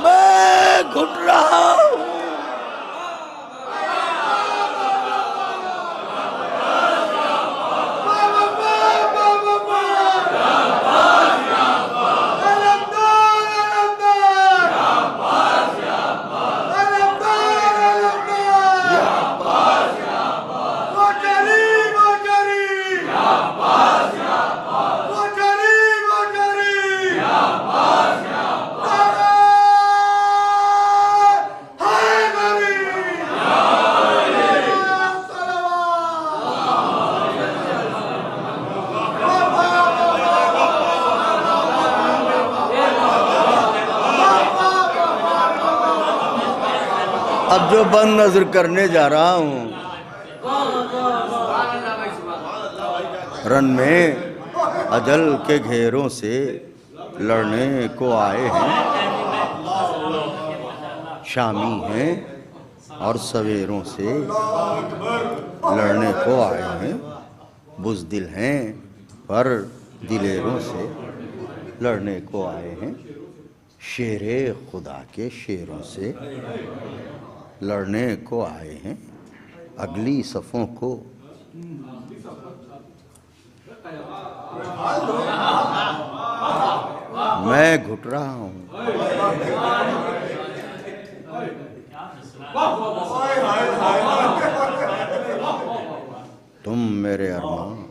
میں گھٹ رہا ہوں. جو بند نظر کرنے جا رہا ہوں، رن میں اجل کے گھیروں سے لڑنے کو آئے ہیں، شامی ہیں اور سویروں سے لڑنے کو آئے ہیں، بزدل ہیں پر دلیروں سے لڑنے کو آئے ہیں، شیر خدا کے شیروں سے لڑنے کو آئے ہیں، اگلی صفوں کو میں گھٹ رہا ہوں۔ تم میرے ارمان،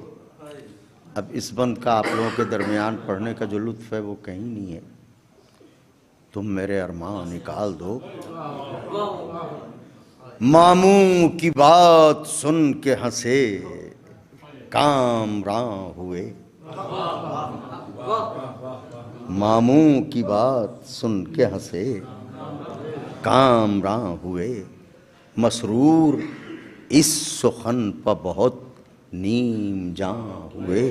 اب اس بند کا آپ لوگوں کے درمیان پڑھنے کا جو لطف ہے وہ کہیں نہیں ہے۔ تم میرے ارمان نکال دو، ماموں کی بات سن کے ہنسے کامراں ہوئے، ماموں کی بات سن کے ہنسے کامراں ہوئے، مسرور اس سخن پہ بہت نیم جاں ہوئے،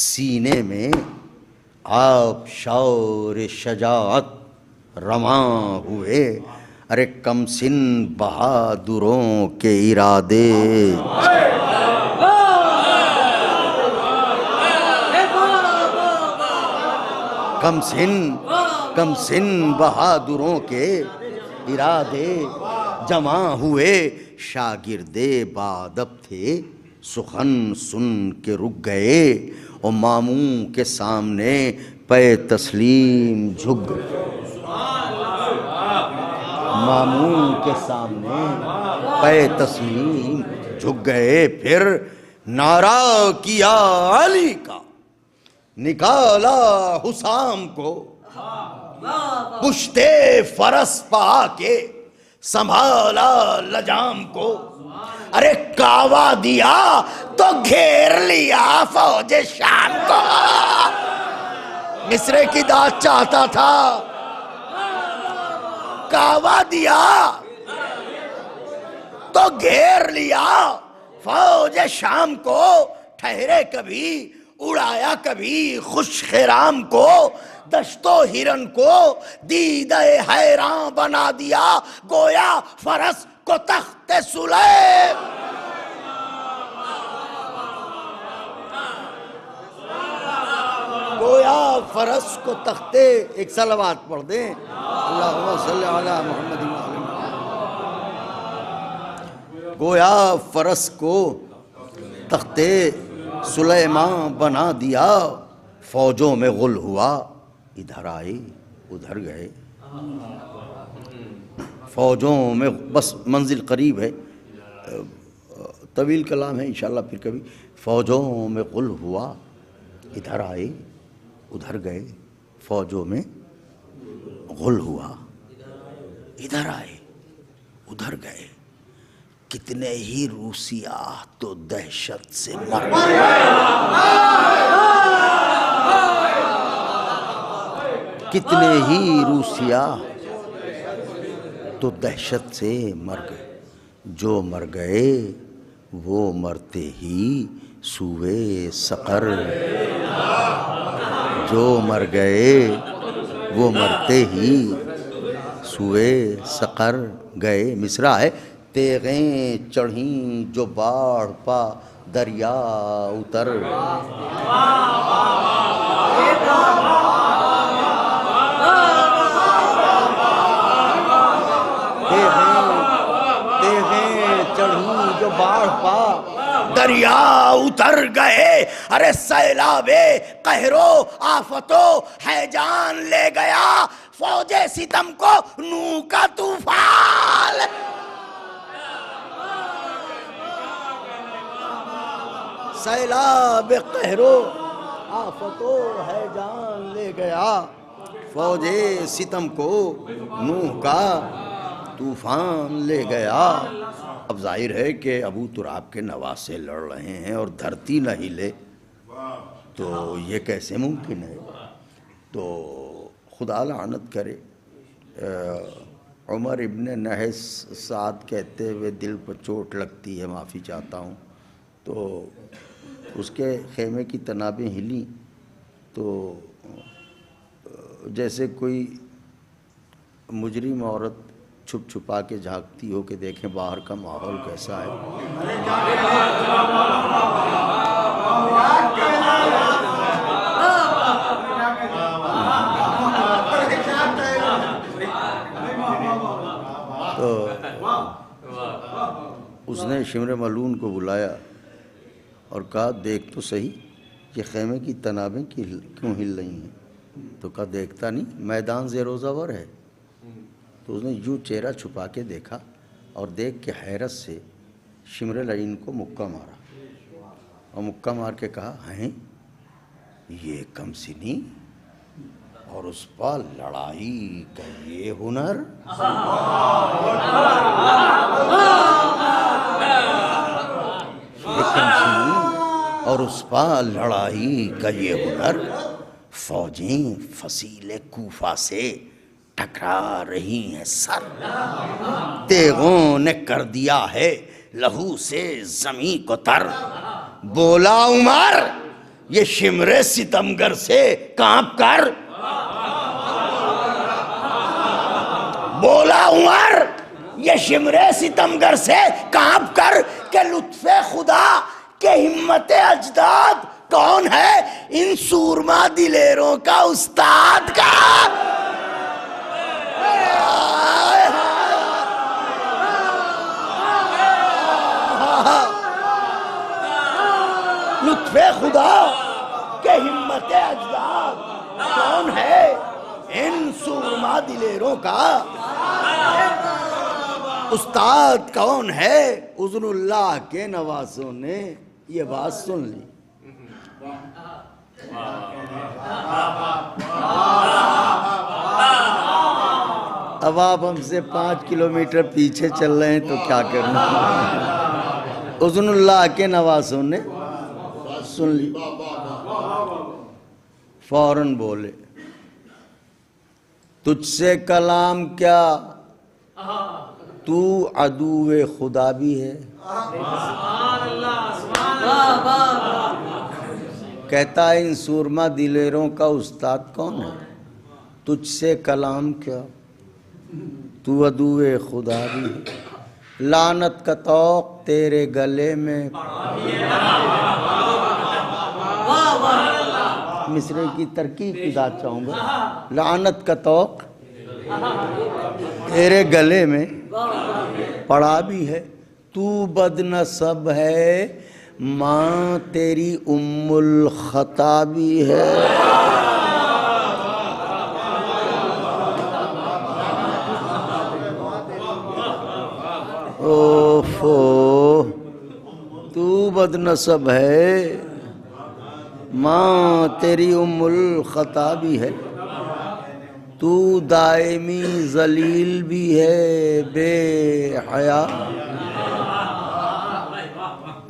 سینے میں آپ شور شجاعت رواں ہوئے، ارے کم سن بہادروں کے ارادے کم سن بہادروں کے ارادے جمع ہوئے، شاگردے بادب تھے سخن سن کے رک گئے، اور ماموں کے سامنے پے تسلیم جھک گئے، ماموں کے سامنے پے تسلیم جھک گئے، پھر نعرہ کیا علی کا، نکالا حسام کو، پشتے فرس پا کے سنبھالا لجام کو، ارے کعوہ دیا تو گھیر لیا فوج شام کو، مصرے کی داد چاہتا تھا، کعوہ دیا تو گھیر لیا فوج شام کو، ٹھہرے کبھی اڑایا کبھی خوش خرام کو، دشت و ہرن کو دیدہ حیران بنا دیا، گویا فرس کو تخت سلیم، گویا فرس کو تخت، ایک صلوات پڑھ دیں، اللہم صلی علی محمد، گویا فرس کو تخت سلیمان بنا دیا، فوجوں میں غل ہوا، ادھر آئے ادھر گئے، فوجوں میں بس منزل قریب ہے، طویل کلام ہے انشاءاللہ پھر کبھی، فوجوں میں غل ہوا، ادھر آئے ادھر گئے، فوجوں میں غل ہوا، ادھر آئے ادھر گئے، کتنے ہی روسیا تو دہشت سے مر گئے، کتنے ہی روسیا تو دہشت سے مر گئے، جو مر گئے وہ مرتے ہی سوئے سقر، جو مر گئے وہ مرتے ہی سوئے سقر گئے، مصرع ہے، تیغیں چڑھیں جو باڑھ پا دریا اتر، تیغیں چڑھیں جو باڑھ پا دریا اتر گئے، ارے سیلاب قہر و آفت و ہیجان لے گیا، فوج ستم کو نوح کا طوفان، سیلاب قہر و آفت و ہیجان لے گیا، فوج ستم کو نوح کا طوفان لے گیا۔ اب ظاہر ہے کہ ابو تراب کے نواسے لڑ رہے ہیں اور دھرتی نہ ہلے تو یہ کیسے ممکن ہے؟ تو خدا لعنت کرے، عمر ابن نحس سعد کہتے ہوئے دل پر چوٹ لگتی ہے، معافی چاہتا ہوں، تو اس کے خیمے کی تنابیں ہلیں تو جیسے کوئی مجرم عورت چھپ چھپا کے جھانکتی ہو کہ دیکھیں باہر کا ماحول کیسا ہے۔ تو اس نے شمر ملعون کو بلایا اور کہا دیکھ تو صحیح یہ خیمے کی تنابیں کیوں ہل رہی ہیں؟ تو کہا دیکھتا نہیں، میدان زیر و زبر ہے۔ تو اس نے یوں چہرہ چھپا کے دیکھا اور دیکھ کے حیرت سے شمر لعین کو مکہ مارا، اور مکہ مار کے کہا ہیں یہ کم سنی اور اس پر لڑائی کا یہ ہنر۔ یہ کم سنی اور اس پر لڑائی کا یہ ہنر، فوجیں فصیل کوفہ سے ٹکرا رہی ہیں سر، تیغوں نے کر دیا ہے لہو سے زمین کو تر۔ بولا عمر یہ شمر ستمگر سے کانپ کر، بولا عمر یہ شمر ستمگر سے کانپ کر کہ لطف خدا کہ ہمت اجداد کون ہے ان سورما دلیروں کا استاد کا۔ لطف خدا کہ ہمت اجداد کون ہے ان سورما دلیروں کا استاد کون ہے۔ اذن اللہ کے نوازوں نے یہ بات سن لی۔ اب آپ ہم سے 5 کلومیٹر پیچھے چل رہے ہیں تو کیا کرنا۔ اذن اللہ کے نوازوں نے سن لی، فوراً بولے تجھ سے کلام کیا تو عدو خدا بھی ہے۔ کہتا ہے ان سورما دلیروں کا استاد کون ہے، تجھ سے کلام کیا تو عدو خدا بھی ہے۔ لعنت کا طوق تیرے گلے میں، مصرے کی ترکیب کی ذات چاہوں گا۔ لعنت کا طوق تیرے گلے میں پڑا بھی ہے، تو بد نسب ہے ماں تیری ام الخطا بھی ہے۔ اوفو تو بد نسب ہے ماں تیری ام الخطا بھی ہے، تو دائمی ذلیل بھی ہے بے حیا۔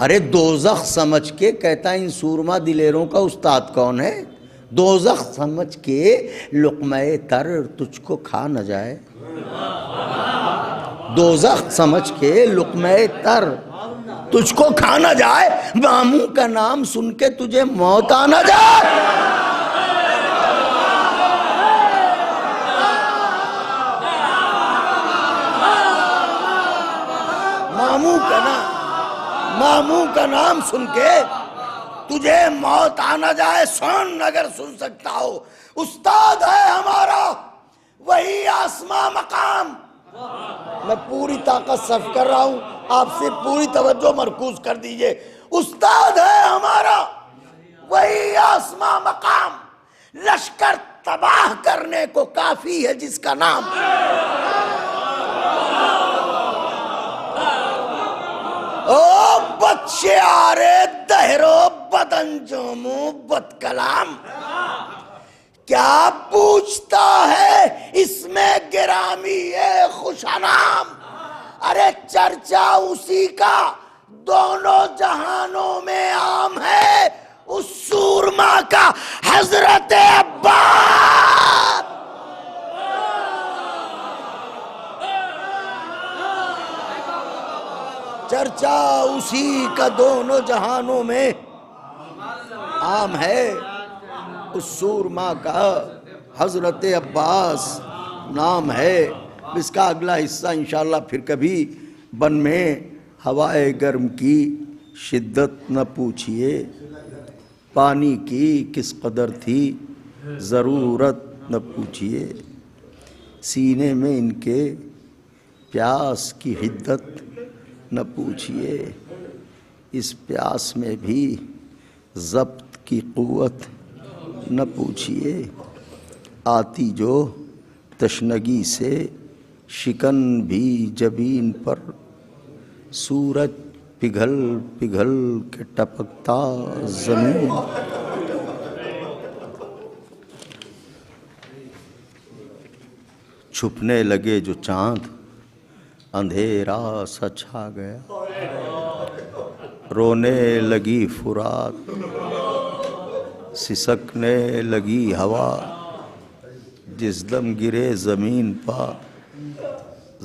ارے دوزخ سمجھ کے کہتا ان سورما دلیروں کا استاد کون ہے، دوزخ سمجھ کے لقمہ تر تجھ کو کھا نہ جائے، دوزخ سمجھ کے لقمہ تر تجھ کو کھا نہ جائے، ماموں کا نام سن کے تجھے موت آ نہ جائے۔ ماموں کا نام سن کے تجھے موت آ نہ جائے۔ سن اگر سن سکتا ہو، استاد ہے ہمارا وہی آسماں مقام۔ میں پوری طاقت صرف کر رہا ہوں، آپ سے پوری توجہ مرکوز کر دیجئے۔ استاد ہے ہمارا وہی آسماں مقام، لشکر تباہ کرنے کو کافی ہے جس کا نام۔ او بد شعار دہر و بد انجام و بد کلام، کیا پوچھتا ہے اس میں گرامی خوش نام۔ ارے چرچا اسی کا دونوں جہانوں میں عام ہے، اس سورما کا حضرت عباس۔ چرچا اسی کا دونوں جہانوں میں عام ہے. اس سورما کا حضرت عباس نام ہے. اس کا اگلا حصہ انشاءاللہ پھر کبھی. بن میں ہوائے گرم کی شدت نہ پوچھئے، پانی کی کس قدر تھی ضرورت نہ پوچھئے، سینے میں ان کے پیاس کی حدت نہ پوچھئے، اس پیاس میں بھی ضبط کی قوت نہ پوچھئے، آتی جو تشنگی سے شکن بھی جبین پر، سورج پگھل پگھل کے ٹپکتا زمین. چھپنے لگے جو چاند اندھیرا سا چھا گیا، رونے لگی فرات سسکنے لگی ہوا، جس دم گرے زمین پا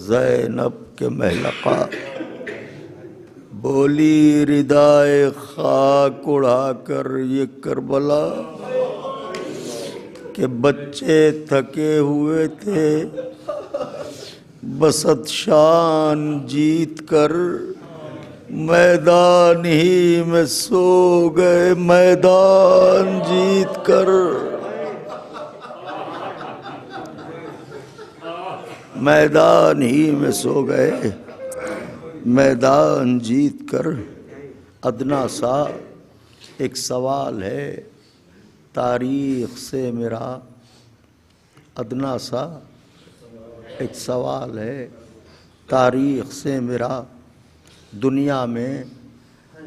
زینب کے محلقہ، بولی ردائے خاک اڑا کر یہ کربلا، کہ بچے تھکے ہوئے تھے بسط شان جیت کر، میدان ہی میں سو گئے میدان جیت کر. میدان ہی میں سو گئے میدان جیت کر. ادنا سا ایک سوال ہے تاریخ سے میرا، ادنا سا ایک سوال ہے تاریخ سے میرا، دنیا میں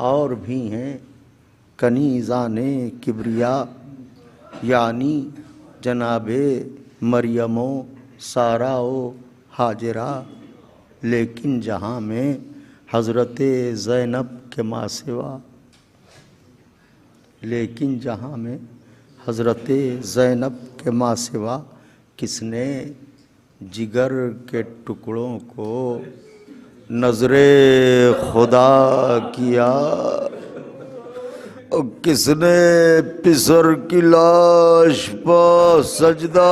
اور بھی ہیں کنیزان کبریا، یعنی جناب مریم و سارہ و ہاجرہ، لیکن جہاں میں حضرت زینب کے ماں سوا، لیکن جہاں میں حضرت زینب کے ماں سوا کس نے جگر کے ٹکڑوں کو نظر خدا کیا، اور کس نے پسر کی لاش پا سجدہ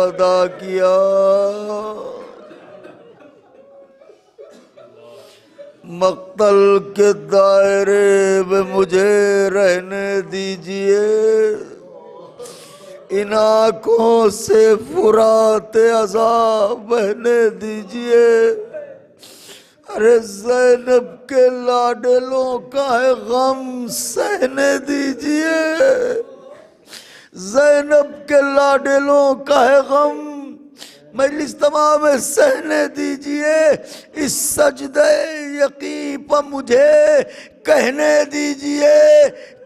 ادا کیا. مقتل کے دائرے میں مجھے رہنے دیجئے، ان آنکھوں سے فرات عذاب بہنے دیجئے. ارے زینب کے لاڈلوں کا ہے غم سہنے دیجئے، زینب کے لاڈلوں کا ہے غم مجلس تمام سہنے دیجئے. اس سجدہ یقین پر مجھے کہنے دیجئے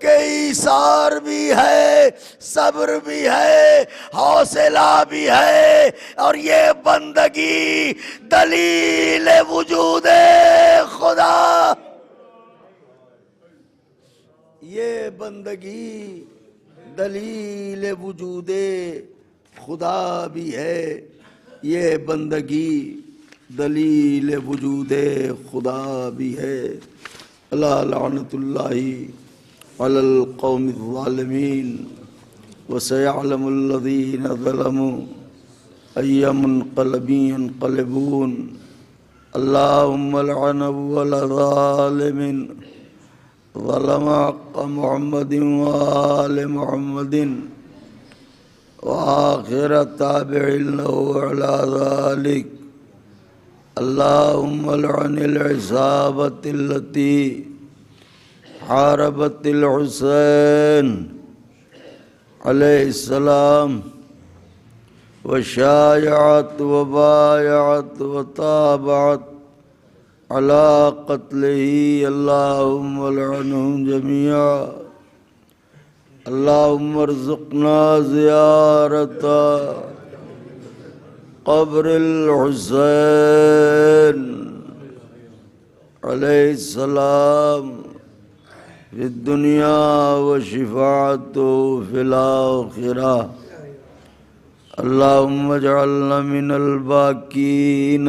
کہ ایثار بھی ہے، صبر بھی ہے، حوصلہ بھی ہے، اور یہ بندگی دلیل وجود خدا، یہ بندگی دلیل وجود خدا بھی ہے، یہ بندگی دلیل وجود خدا بھی ہے. اللہ لعنت اللہ علی القوم الظالمین، وسيعلم الذين ظلموا أي منقلب ينقلبون. اللهم لعن أول ظالم ظلم حق محمد وآل محمد وآخر تابع له على ذلك. اللهم لعن العصابة التي حاربت الحسين عليه السلام وشايعت وبايعت وتابعت على قتله. اللهم لعنهم جميعا. اللهم ارزقنا زيارة قبر الحسين عليه السلام في الدنيا وشفاعته في الآخرة. اللهم اجعلنا من الباكين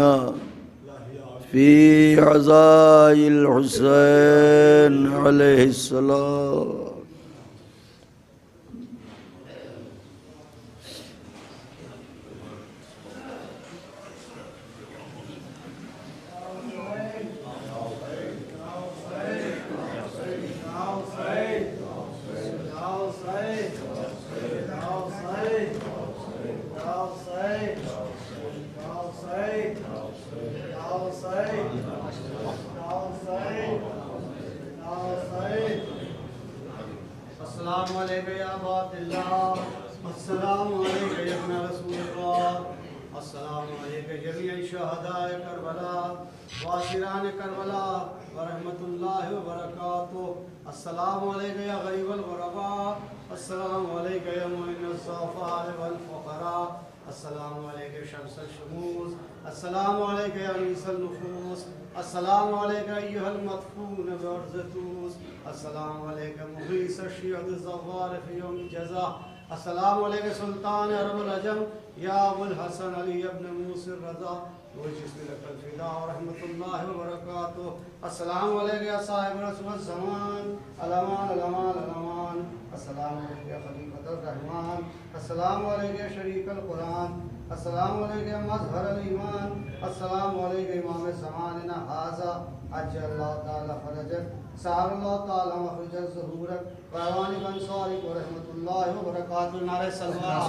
فی عزاء الحسین علیہ السلام. السلام علیکم یا بات اللہ، السلام علیکم یا ابن رسول اللہ، السلام علیکم جمیع شہداء کربلا واسران کربلا ورحمۃ اللہ وبرکاتہ. السلام علیکم یا غریب الغرباء، السلام علیکم یا معین الضعفاء والفقراء، السلام علیکم شمس الشموس، السلام علیکم یا انیس النفوس، السلام علیکم ایہا المدفون بعرضتوس، السلام علیکم مغیث الشیعہ الزوار فی یوم الجزا، السلام علیکم سلطان عرب العجم یا ابو الحسن علی ابن موسی الرضا وجسم لک الفدا ورحمۃ اللہ وبرکاتہ. السلام علیکم یا صاحب رسول الزمان الامان الامان الامان، السلام علیکم یا خلیفۃ الرحمن، السلام علیکم یا شریک القرآن، السلام علیکم یا مظہر الایمان، السلام علیکم امام زماننا ھذا عجل اللہ تعالی فرجک، سہل اللہ تعالی مخرج ظہورک وعوانک انصارک ورحمۃ اللہ وبرکاتہ. نعرہ صلوات.